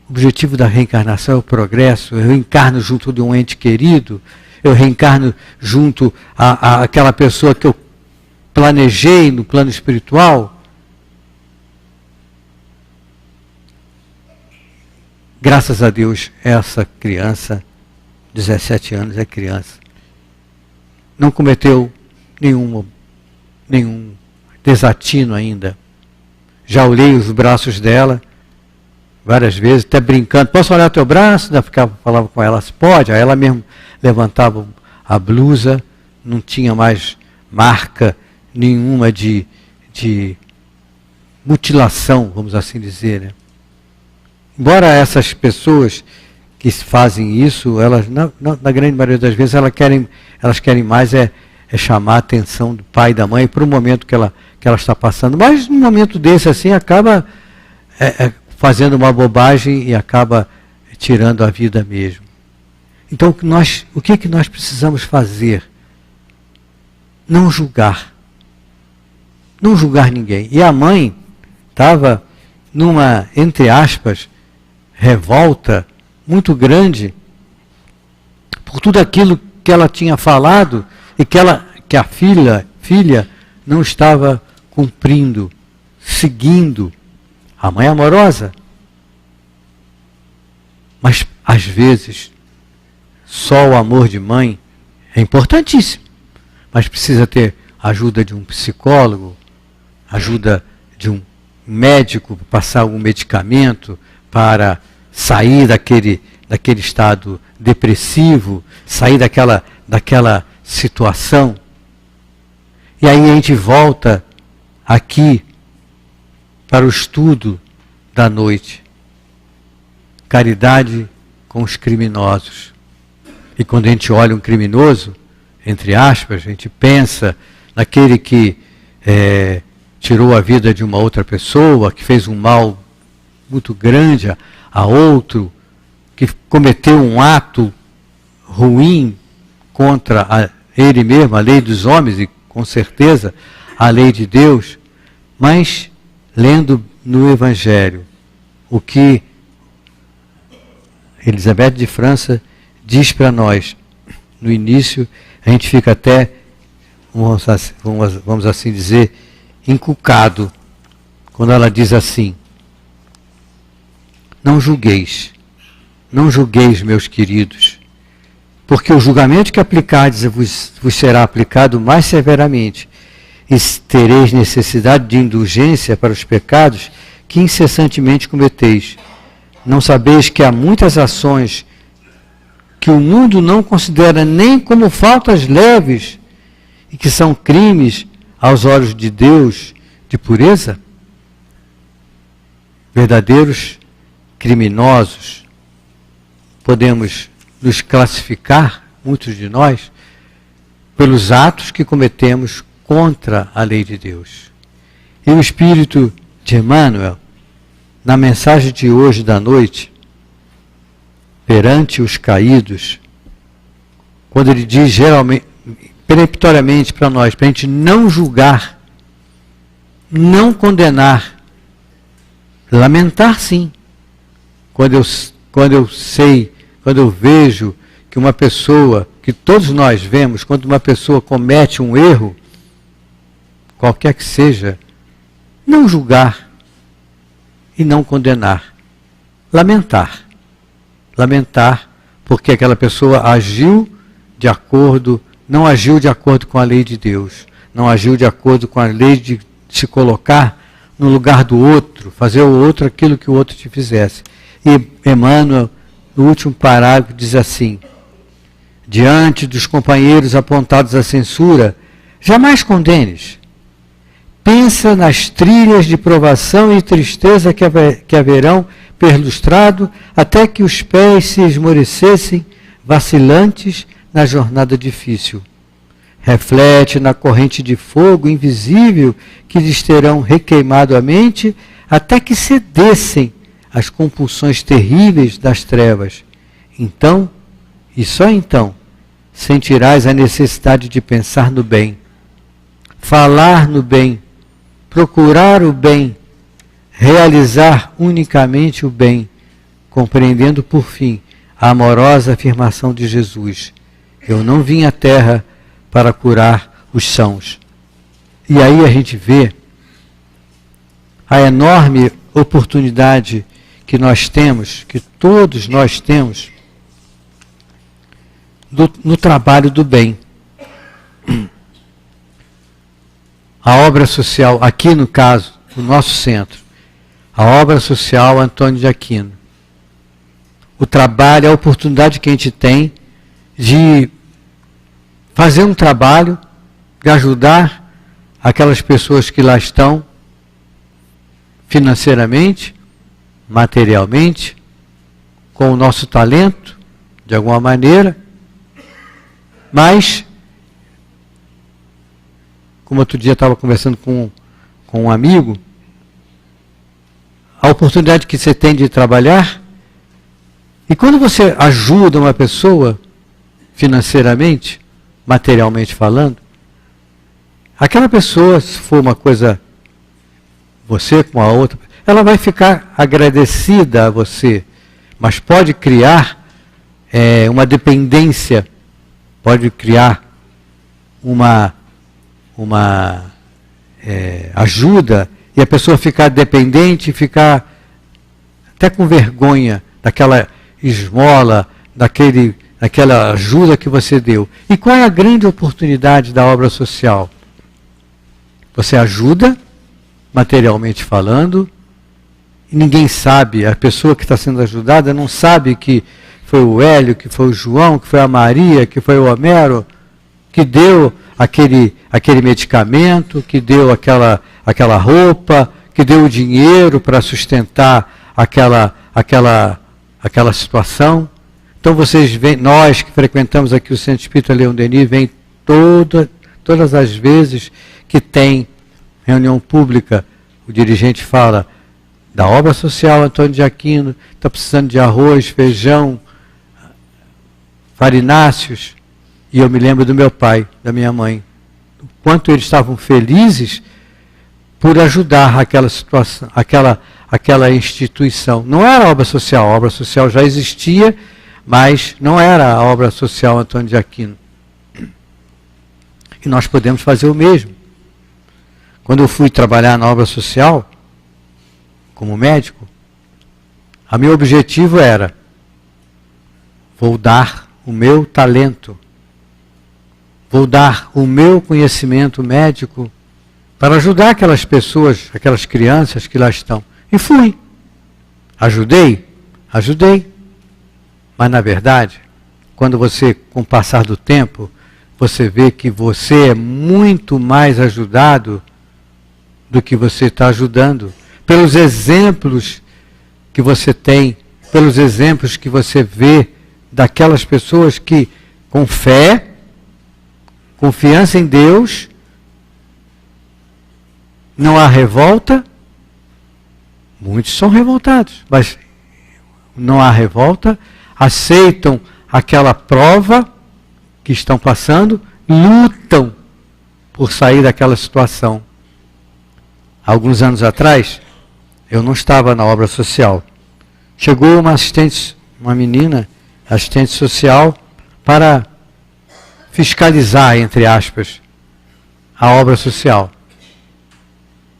O objetivo da reencarnação é o progresso. Eu reencarno junto de um ente querido, eu reencarno junto àquela pessoa que eu planejei no plano espiritual. Graças a Deus, essa criança, 17 anos, é criança, não cometeu nenhum desatino ainda. Já olhei os braços dela várias vezes, até brincando. Posso olhar teu braço? Falava com ela, pode. Aí ela mesmo levantava a blusa, não tinha mais marca nenhuma de mutilação, vamos assim dizer, né? Embora essas pessoas que fazem isso, elas, na grande maioria das vezes, elas querem mais chamar a atenção do pai e da mãe para o momento que ela está passando. Mas num momento desse assim, acaba fazendo uma bobagem e acaba tirando a vida mesmo. Então o que nós precisamos fazer? Não julgar. Não julgar ninguém. E a mãe estava numa, entre aspas, revolta muito grande por tudo aquilo que ela tinha falado e que a filha não estava cumprindo, seguindo. A mãe amorosa. Mas, às vezes, só o amor de mãe é importantíssimo. Mas precisa ter a ajuda de um psicólogo, ajuda de um médico, passar algum medicamento para sair daquele estado depressivo, sair daquela situação. E aí a gente volta aqui para o estudo da noite. Caridade com os criminosos. E quando a gente olha um criminoso, entre aspas, a gente pensa naquele que tirou a vida de uma outra pessoa, que fez um mal muito grande a outro, que cometeu um ato ruim contra ele mesmo, a lei dos homens e com certeza a lei de Deus. Mas lendo no Evangelho o que Elizabeth de França diz para nós no início, a gente fica até, vamos assim dizer, encucado, quando ela diz assim: não julgueis, meus queridos, porque o julgamento que aplicardes vos será aplicado mais severamente, e tereis necessidade de indulgência para os pecados que incessantemente cometeis. Não sabeis que há muitas ações que o mundo não considera nem como faltas leves e que são crimes aos olhos de Deus de pureza? Verdadeiros criminosos, podemos nos classificar, muitos de nós, pelos atos que cometemos contra a lei de Deus. E o Espírito de Emmanuel, na mensagem de hoje da noite, perante os caídos, quando ele diz geralmente, peremptoriamente para nós, para a gente não julgar, não condenar, lamentar sim, quando eu vejo que uma pessoa, que todos nós vemos, quando uma pessoa comete um erro, qualquer que seja, não julgar e não condenar. Lamentar. Lamentar porque aquela pessoa agiu de acordo, não agiu de acordo com a lei de Deus, não agiu de acordo com a lei de se colocar no lugar do outro, fazer ao outro aquilo que o outro te fizesse. E Emmanuel, no último parágrafo, diz assim: diante dos companheiros apontados à censura, jamais condenes. Pensa nas trilhas de provação e tristeza que haverão perlustrado até que os pés se esmorecessem, vacilantes na jornada difícil. Reflete na corrente de fogo invisível que lhes terão requeimado a mente até que cedessem às compulsões terríveis das trevas. Então, e só então, sentirás a necessidade de pensar no bem, falar no bem, procurar o bem, realizar unicamente o bem, compreendendo por fim a amorosa afirmação de Jesus: eu não vim à terra para curar os sãos. E aí a gente vê a enorme oportunidade que nós temos, que todos nós temos, no trabalho do bem. A obra social, aqui no caso, o nosso centro, a obra social Antônio de Aquino. O trabalho, a oportunidade que a gente tem de fazer um trabalho, de ajudar aquelas pessoas que lá estão, financeiramente, materialmente, com o nosso talento, de alguma maneira, mas, como outro dia estava conversando com um amigo, a oportunidade que você tem de trabalhar, e quando você ajuda uma pessoa financeiramente, materialmente falando, aquela pessoa, se for uma coisa, você com a outra, ela vai ficar agradecida a você, mas pode criar uma dependência, pode criar uma ajuda, e a pessoa ficar dependente, ficar até com vergonha daquela esmola, daquela ajuda que você deu. E qual é a grande oportunidade da obra social? Você ajuda, materialmente falando, e ninguém sabe, a pessoa que está sendo ajudada não sabe que foi o Hélio, que foi o João, que foi a Maria, que foi o Homero, que deu aquele medicamento, que deu aquela roupa, que deu o dinheiro para sustentar aquela situação. Então vocês veem, nós que frequentamos aqui o Centro Espírita Leon Denis, vem todas as vezes que tem reunião pública, o dirigente fala da obra social Antônio de Aquino, está precisando de arroz, feijão, farináceos. E eu me lembro do meu pai, da minha mãe, o quanto eles estavam felizes por ajudar aquela situação, aquela instituição. Não era obra social, a obra social já existia, mas não era a obra social Antônio de Aquino. E nós podemos fazer o mesmo. Quando eu fui trabalhar na obra social, como médico, o meu objetivo era: vou dar o meu talento, vou dar o meu conhecimento médico para ajudar aquelas pessoas, aquelas crianças que lá estão. E fui. Ajudei? Ajudei. Mas, na verdade, quando você, com o passar do tempo, você vê que você é muito mais ajudado do que você está ajudando. Pelos exemplos que você tem, pelos exemplos que você vê daquelas pessoas que, com fé, confiança em Deus, não há revolta. Muitos são revoltados, mas não há revolta, aceitam aquela prova que estão passando, lutam por sair daquela situação. Alguns anos atrás, eu não estava na obra social. Chegou uma menina, assistente social, para fiscalizar, entre aspas, a obra social.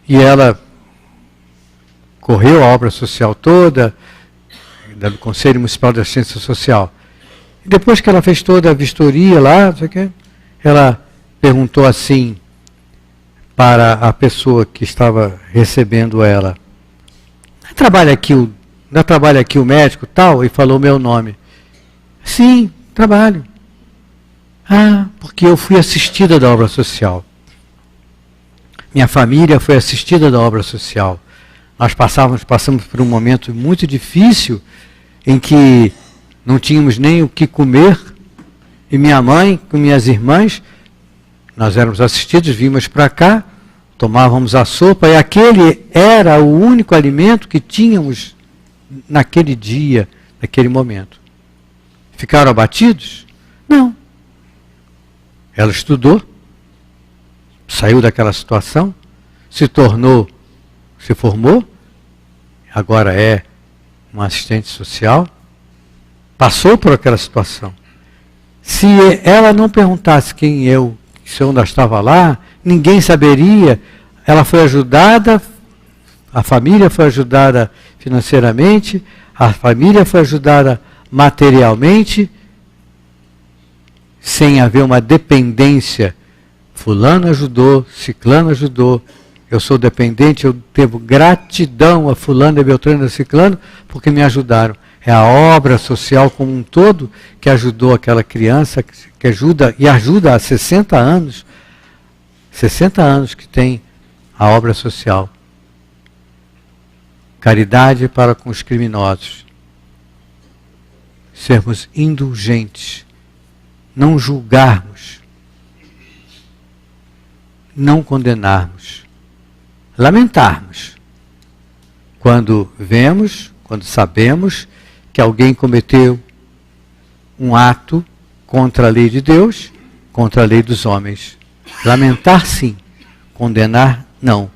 E ela correu a obra social toda, do Conselho Municipal de Assistência Social. E depois que ela fez toda a vistoria lá, não sei o quê, ela perguntou assim para a pessoa que estava recebendo ela: não trabalha aqui o médico tal? E falou meu nome. Sim, trabalho. Ah, porque eu fui assistida da obra social. Minha família foi assistida da obra social. Nós passamos por um momento muito difícil em que não tínhamos nem o que comer, e minha mãe, com minhas irmãs, nós éramos assistidos, vimos para cá, tomávamos a sopa, e aquele era o único alimento que tínhamos naquele dia, naquele momento. Ficaram abatidos? Não. Ela estudou, saiu daquela situação, se formou, agora é uma assistente social, passou por aquela situação. Se ela não perguntasse se eu ainda estava lá, ninguém saberia. Ela foi ajudada, a família foi ajudada financeiramente, a família foi ajudada materialmente, sem haver uma dependência. Fulano ajudou, ciclano ajudou, eu sou dependente, eu devo gratidão a fulano, a beltrano, a ciclano, porque me ajudaram. É a obra social como um todo que ajudou aquela criança, que ajuda há 60 anos que tem a obra social. Caridade para com os criminosos. Sermos indulgentes, não julgarmos, não condenarmos, lamentarmos quando vemos, quando sabemos que alguém cometeu um ato contra a lei de Deus, contra a lei dos homens. Lamentar sim, condenar não.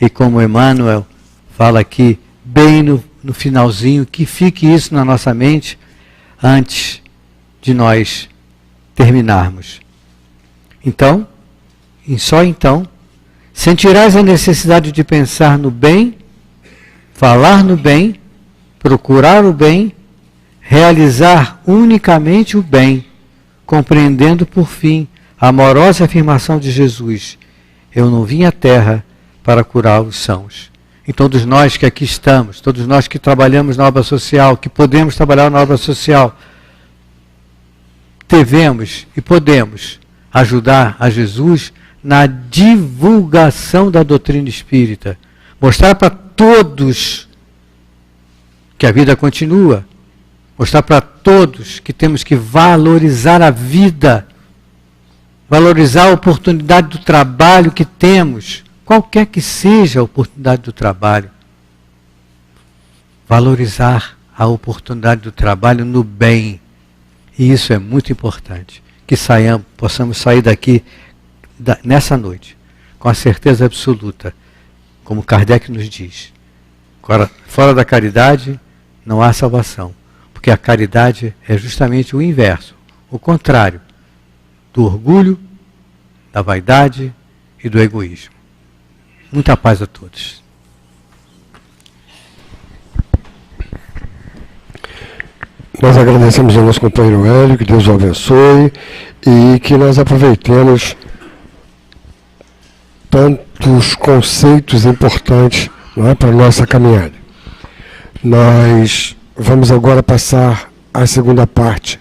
E como Emmanuel fala aqui, bem no finalzinho, que fique isso na nossa mente antes de nós terminarmos. Então, só então, sentirás a necessidade de pensar no bem, falar no bem, procurar o bem, realizar unicamente o bem, compreendendo por fim a amorosa afirmação de Jesus: eu não vim à terra para curar os sãos. E todos nós que aqui estamos, todos nós que trabalhamos na obra social, que podemos trabalhar na obra social, devemos e podemos ajudar a Jesus na divulgação da doutrina espírita. Mostrar para todos que a vida continua. Mostrar para todos que temos que valorizar a vida. Valorizar a oportunidade do trabalho que temos. Qualquer que seja a oportunidade do trabalho. Valorizar a oportunidade do trabalho no bem. E isso é muito importante. Que possamos sair daqui nessa noite com a certeza absoluta, como Kardec nos diz. Fora da caridade não há salvação. Porque a caridade é justamente o inverso, o contrário do orgulho, da vaidade e do egoísmo. Muita paz a todos. Nós agradecemos ao nosso companheiro Hélio, que Deus o abençoe e que nós aproveitemos tantos conceitos importantes, não é, para a nossa caminhada. Nós vamos agora passar à segunda parte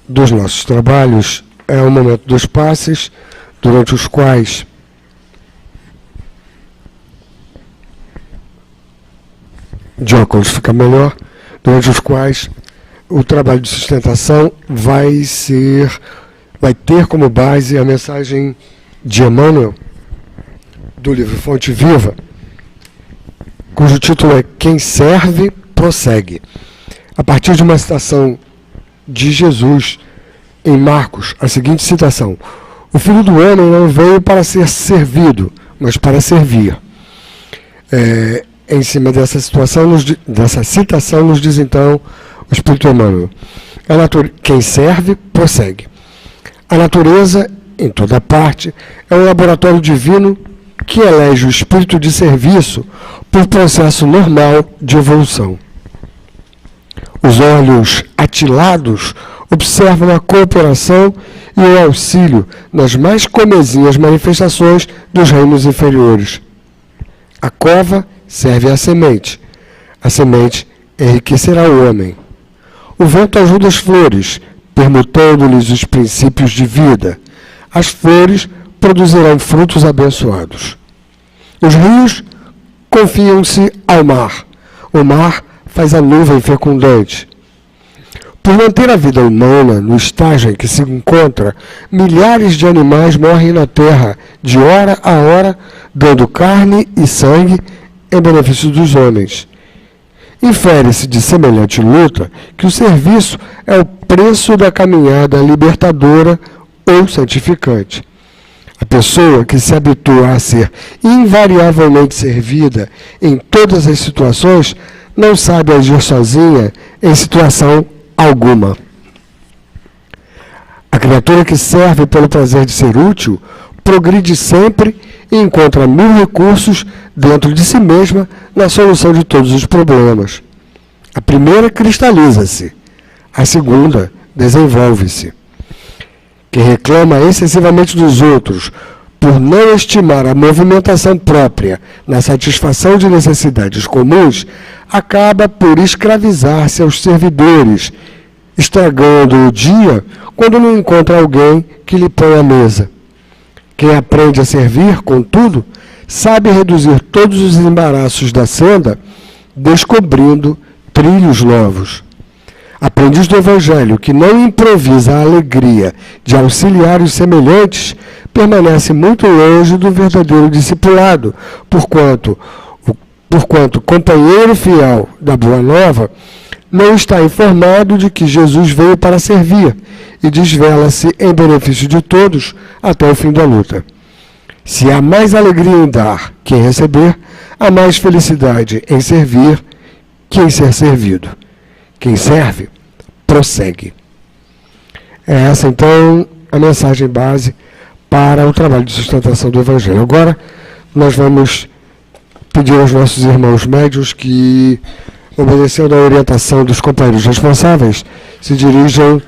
dos nossos trabalhos. É o momento dos passes, durante os quais de óculos fica melhor, durante os quais o trabalho de sustentação vai ter como base a mensagem de Emmanuel, do livro Fonte Viva, cujo título é Quem Serve, Prossegue. A partir de uma citação de Jesus em Marcos, a seguinte citação: o Filho do Homem não veio para ser servido, mas para servir. Em cima dessa citação, nos diz então o Espírito Emmanuel: Quem serve, prossegue. A natureza, em toda parte, é um laboratório divino que elege o espírito de serviço por processo normal de evolução. Os olhos atilados observam a cooperação e o auxílio nas mais comezinhas manifestações dos reinos inferiores. A cova serve à semente. A semente enriquecerá o homem. O vento ajuda as flores, permutando-lhes os princípios de vida. As flores produzirão frutos abençoados. Os rios confiam-se ao mar. O mar faz a nuvem fecundante. Por manter a vida humana no estágio em que se encontra, milhares de animais morrem na terra, de hora a hora, dando carne e sangue em benefício dos homens. Infere-se de semelhante luta que o serviço é o preço da caminhada libertadora ou santificante. A pessoa que se habitua a ser invariavelmente servida em todas as situações não sabe agir sozinha em situação alguma. A criatura que serve pelo prazer de ser útil progride sempre e encontra 1000 recursos dentro de si mesma na solução de todos os problemas. A primeira cristaliza-se, a segunda desenvolve-se. Quem reclama excessivamente dos outros por não estimar a movimentação própria na satisfação de necessidades comuns, acaba por escravizar-se aos servidores, estragando o dia quando não encontra alguém que lhe põe à mesa. Quem aprende a servir, contudo, sabe reduzir todos os embaraços da senda, descobrindo trilhos novos. Aprendiz do Evangelho que não improvisa a alegria de auxiliar os semelhantes, permanece muito longe do verdadeiro discipulado, porquanto companheiro fiel da Boa Nova não está informado de que Jesus veio para servir e desvela-se em benefício de todos até o fim da luta. Se há mais alegria em dar que em receber, há mais felicidade em servir que em ser servido. Quem serve, prossegue. É essa, então, a mensagem base para o trabalho de sustentação do Evangelho. Agora, nós vamos pedir aos nossos irmãos médios que, obedecendo a orientação dos companheiros responsáveis, se dirijam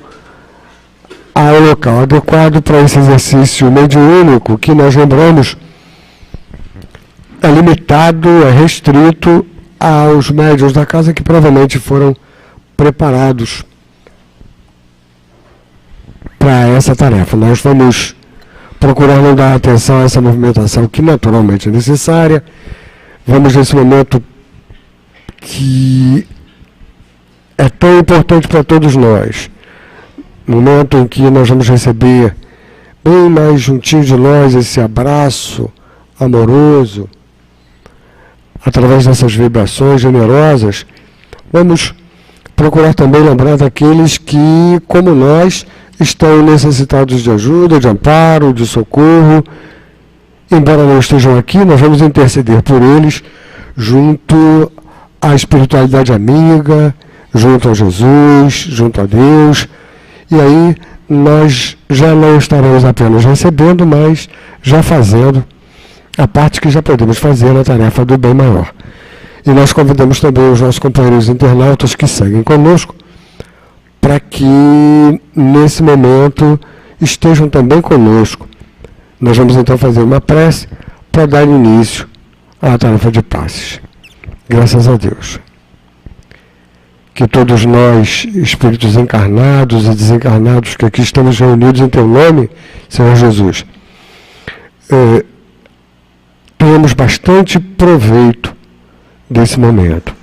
ao local adequado para esse exercício mediúnico, que nós lembramos é limitado, é restrito aos médiuns da casa que provavelmente foram preparados para essa tarefa. Nós vamos procurar não dar atenção a essa movimentação que naturalmente é necessária. Vamos nesse momento que é tão importante para todos nós, momento em que nós vamos receber bem mais juntinho de nós esse abraço amoroso, através dessas vibrações generosas. Vamos procurar também lembrar daqueles que, como nós, estão necessitados de ajuda, de amparo, de socorro. Embora não estejam aqui, nós vamos interceder por eles junto à espiritualidade amiga, junto a Jesus, junto a Deus. E aí nós já não estaremos apenas recebendo, mas já fazendo a parte que já podemos fazer na tarefa do bem maior. E nós convidamos também os nossos companheiros internautas que seguem conosco para que, nesse momento, estejam também conosco. Nós vamos então fazer uma prece para dar início à tarefa de passes. Graças a Deus. Que todos nós, espíritos encarnados e desencarnados, que aqui estamos reunidos em Teu nome, Senhor Jesus, tenhamos bastante proveito desse momento.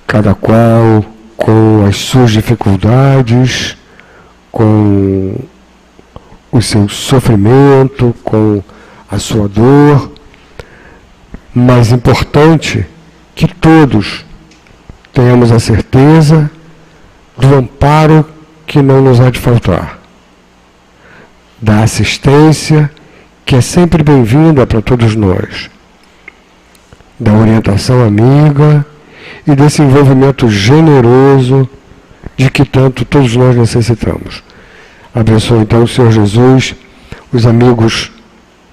Cada qual com as suas dificuldades, com o seu sofrimento, com a sua dor, mas importante que todos tenhamos a certeza do amparo que não nos há de faltar, da assistência que é sempre bem-vinda para todos nós, da orientação amiga e desse envolvimento generoso de que tanto todos nós necessitamos. Abençoe então, Senhor Jesus, os amigos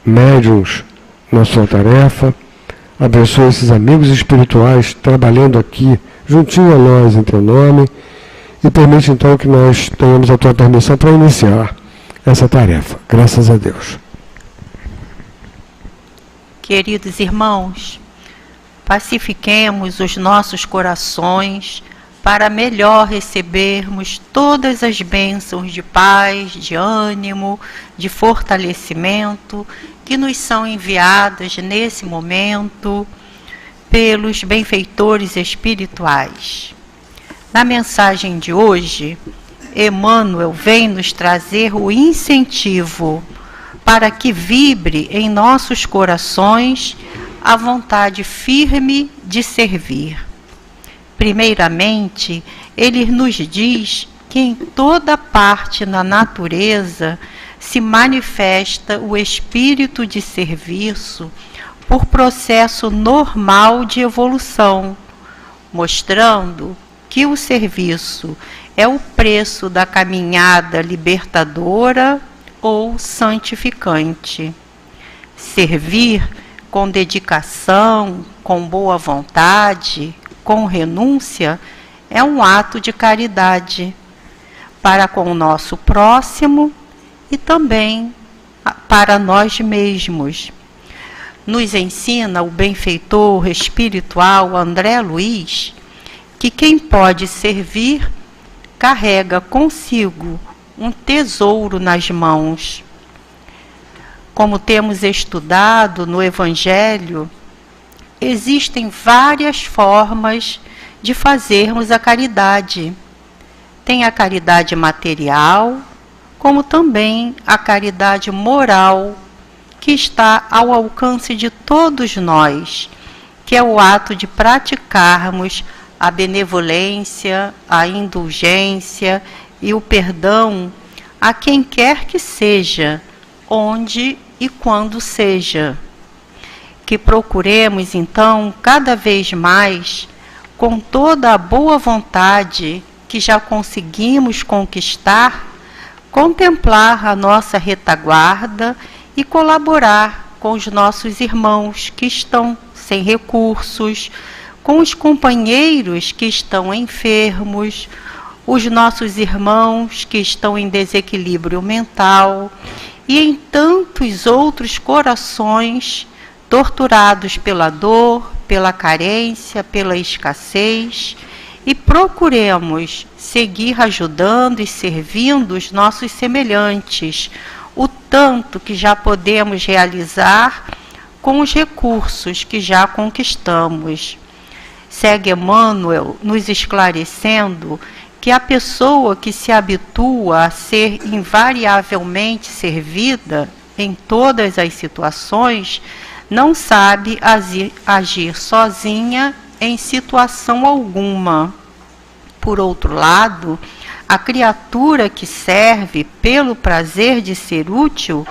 médiuns na sua tarefa. Abençoe esses amigos espirituais trabalhando aqui juntinho a nós em teu nome. E permite então que nós tenhamos a tua permissão para iniciar essa tarefa. Graças a Deus. Queridos irmãos, pacifiquemos os nossos corações para melhor recebermos todas as bênçãos de paz, de ânimo, de fortalecimento que nos são enviadas nesse momento pelos benfeitores espirituais. Na mensagem de hoje, Emmanuel vem nos trazer o incentivo para que vibre em nossos corações a vontade firme de servir. Primeiramente, ele nos diz que em toda parte na natureza se manifesta o espírito de serviço por processo normal de evolução, mostrando que o serviço é o preço da caminhada libertadora ou santificante. Servir com dedicação, com boa vontade, com renúncia, é um ato de caridade para com o nosso próximo e também para nós mesmos. Nos ensina o benfeitor espiritual André Luiz que quem pode servir carrega consigo um tesouro nas mãos. Como temos estudado no Evangelho, existem várias formas de fazermos a caridade. Tem a caridade material, como também a caridade moral, que está ao alcance de todos nós, que é o ato de praticarmos a benevolência, a indulgência e o perdão a quem quer que seja, onde e quando seja. Que procuremos, então, cada vez mais, com toda a boa vontade que já conseguimos conquistar, contemplar a nossa retaguarda e colaborar com os nossos irmãos que estão sem recursos, com os companheiros que estão enfermos, os nossos irmãos que estão em desequilíbrio mental e em tantos outros corações torturados pela dor, pela carência, pela escassez, e procuremos seguir ajudando e servindo os nossos semelhantes, o tanto que já podemos realizar com os recursos que já conquistamos. Segue Emmanuel nos esclarecendo que a pessoa que se habitua a ser invariavelmente servida em todas as situações não sabe agir sozinha em situação alguma. Por outro lado, a criatura que serve pelo prazer de ser útil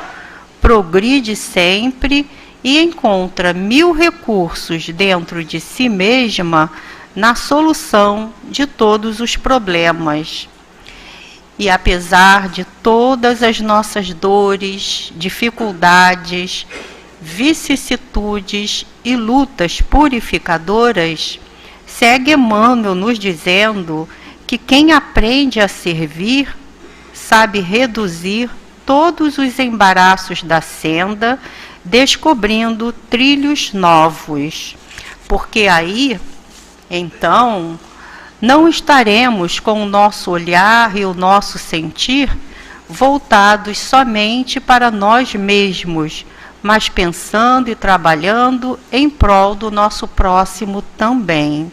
progride sempre e encontra 1000 recursos dentro de si mesma na solução de todos os problemas. E apesar de todas as nossas dores, dificuldades, vicissitudes e lutas purificadoras, segue Emmanuel nos dizendo que quem aprende a servir sabe reduzir todos os embaraços da senda, descobrindo trilhos novos, porque aí, então, não estaremos com o nosso olhar e o nosso sentir voltados somente para nós mesmos, mas pensando e trabalhando em prol do nosso próximo também.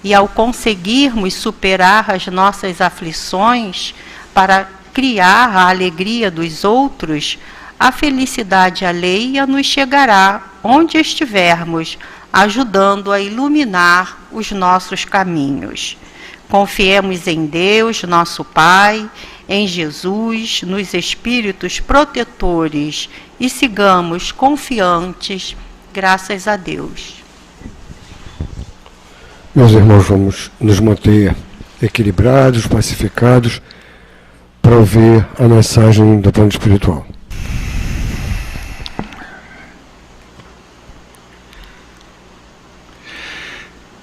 E ao conseguirmos superar as nossas aflições para criar a alegria dos outros, a felicidade alheia nos chegará onde estivermos, ajudando a iluminar os nossos caminhos. Confiemos em Deus, nosso Pai, em Jesus, nos espíritos protetores e sigamos confiantes, graças a Deus. Meus irmãos, vamos nos manter equilibrados, pacificados, para ouvir a mensagem do plano espiritual.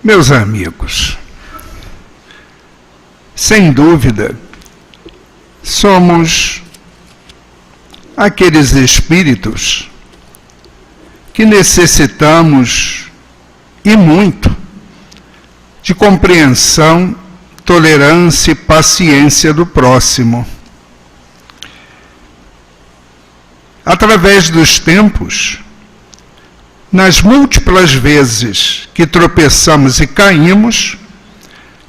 Meus amigos, sem dúvida, somos aqueles espíritos que necessitamos, e muito, de compreensão, tolerância e paciência do próximo. Através dos tempos, nas múltiplas vezes que tropeçamos e caímos,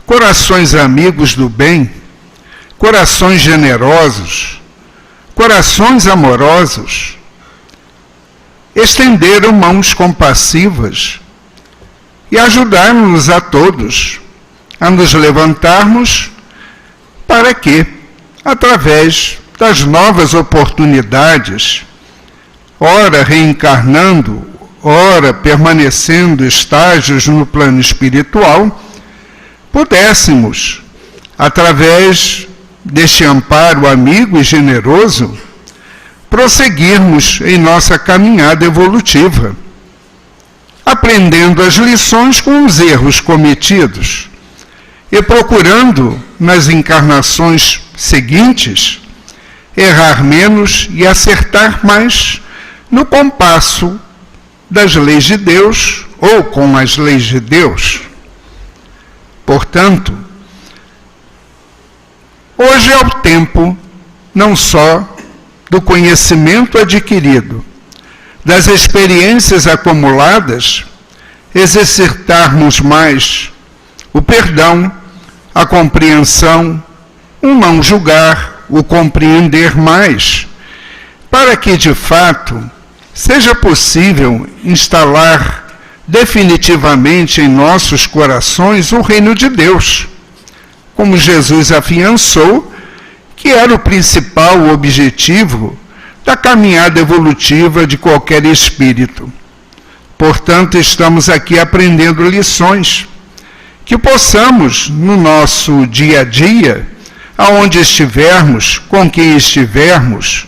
corações amigos do bem, corações generosos, corações amorosos, estenderam mãos compassivas e ajudaram-nos a todos a nos levantarmos para que, através das novas oportunidades, ora reencarnando, ora permanecendo estágios no plano espiritual, pudéssemos, através deste amparo amigo e generoso, prosseguirmos em nossa caminhada evolutiva, aprendendo as lições com os erros cometidos e procurando, nas encarnações seguintes, errar menos e acertar mais no compasso das leis de Deus ou com as leis de Deus. Portanto, hoje é o tempo não só do conhecimento adquirido, das experiências acumuladas, exercitarmos mais o perdão, a compreensão, o não julgar, o compreender mais, para que, de fato, seja possível instalar definitivamente em nossos corações o reino de Deus, como Jesus afiançou que era o principal objetivo da caminhada evolutiva de qualquer espírito. Portanto, estamos aqui aprendendo lições que possamos, no nosso dia a dia, aonde estivermos, com quem estivermos,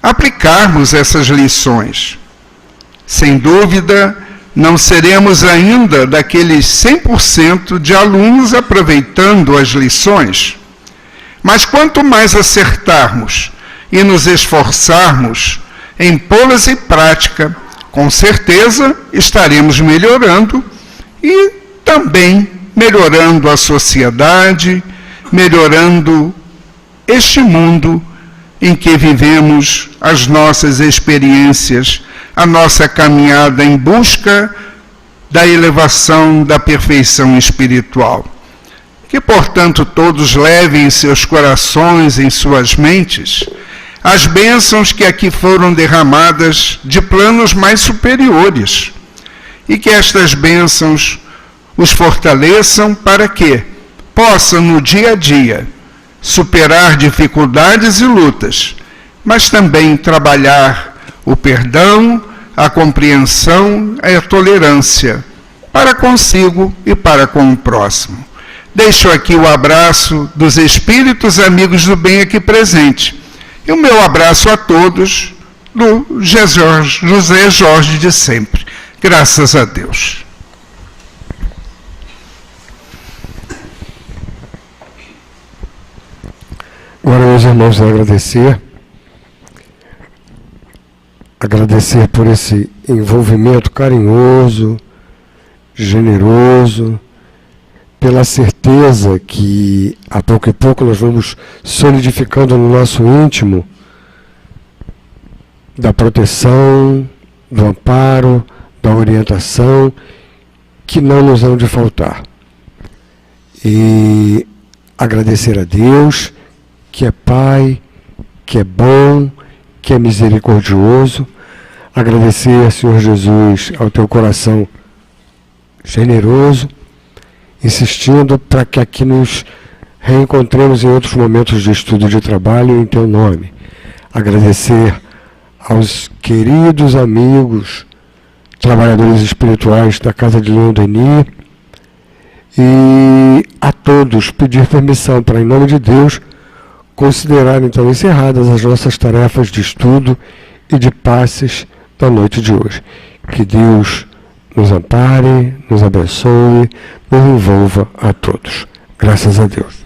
aplicarmos essas lições. Sem dúvida, não seremos ainda daqueles 100% de alunos aproveitando as lições, mas quanto mais acertarmos e nos esforçarmos em pô-las em prática, com certeza estaremos melhorando e também melhorando a sociedade, melhorando este mundo em que vivemos as nossas experiências, a nossa caminhada em busca da elevação, da perfeição espiritual. Que, portanto, todos levem em seus corações, em suas mentes, as bênçãos que aqui foram derramadas de planos mais superiores, e que estas bênçãos os fortaleçam para que possam, no dia a dia, superar dificuldades e lutas, mas também trabalhar o perdão, a compreensão e a tolerância para consigo e para com o próximo. Deixo aqui o abraço dos espíritos amigos do bem aqui presente. E o meu abraço a todos do José Jorge de sempre. Graças a Deus. Agora, meus irmãos, agradecer por esse envolvimento carinhoso, generoso, pela certeza que a pouco e pouco nós vamos solidificando no nosso íntimo da proteção, do amparo, da orientação, que não nos hão de faltar. E agradecer a Deus, que é Pai, que é bom, que é misericordioso. Agradecer, Senhor Jesus, ao teu coração generoso, insistindo para que aqui nos reencontremos em outros momentos de estudo e de trabalho em teu nome. Agradecer aos queridos amigos, trabalhadores espirituais da Casa de Leon Denis, E a todos pedir permissão para, em nome de Deus, considerar então encerradas as nossas tarefas de estudo e de passes da noite de hoje. Que Deus nos ampare, nos abençoe, nos envolva a todos. Graças a Deus.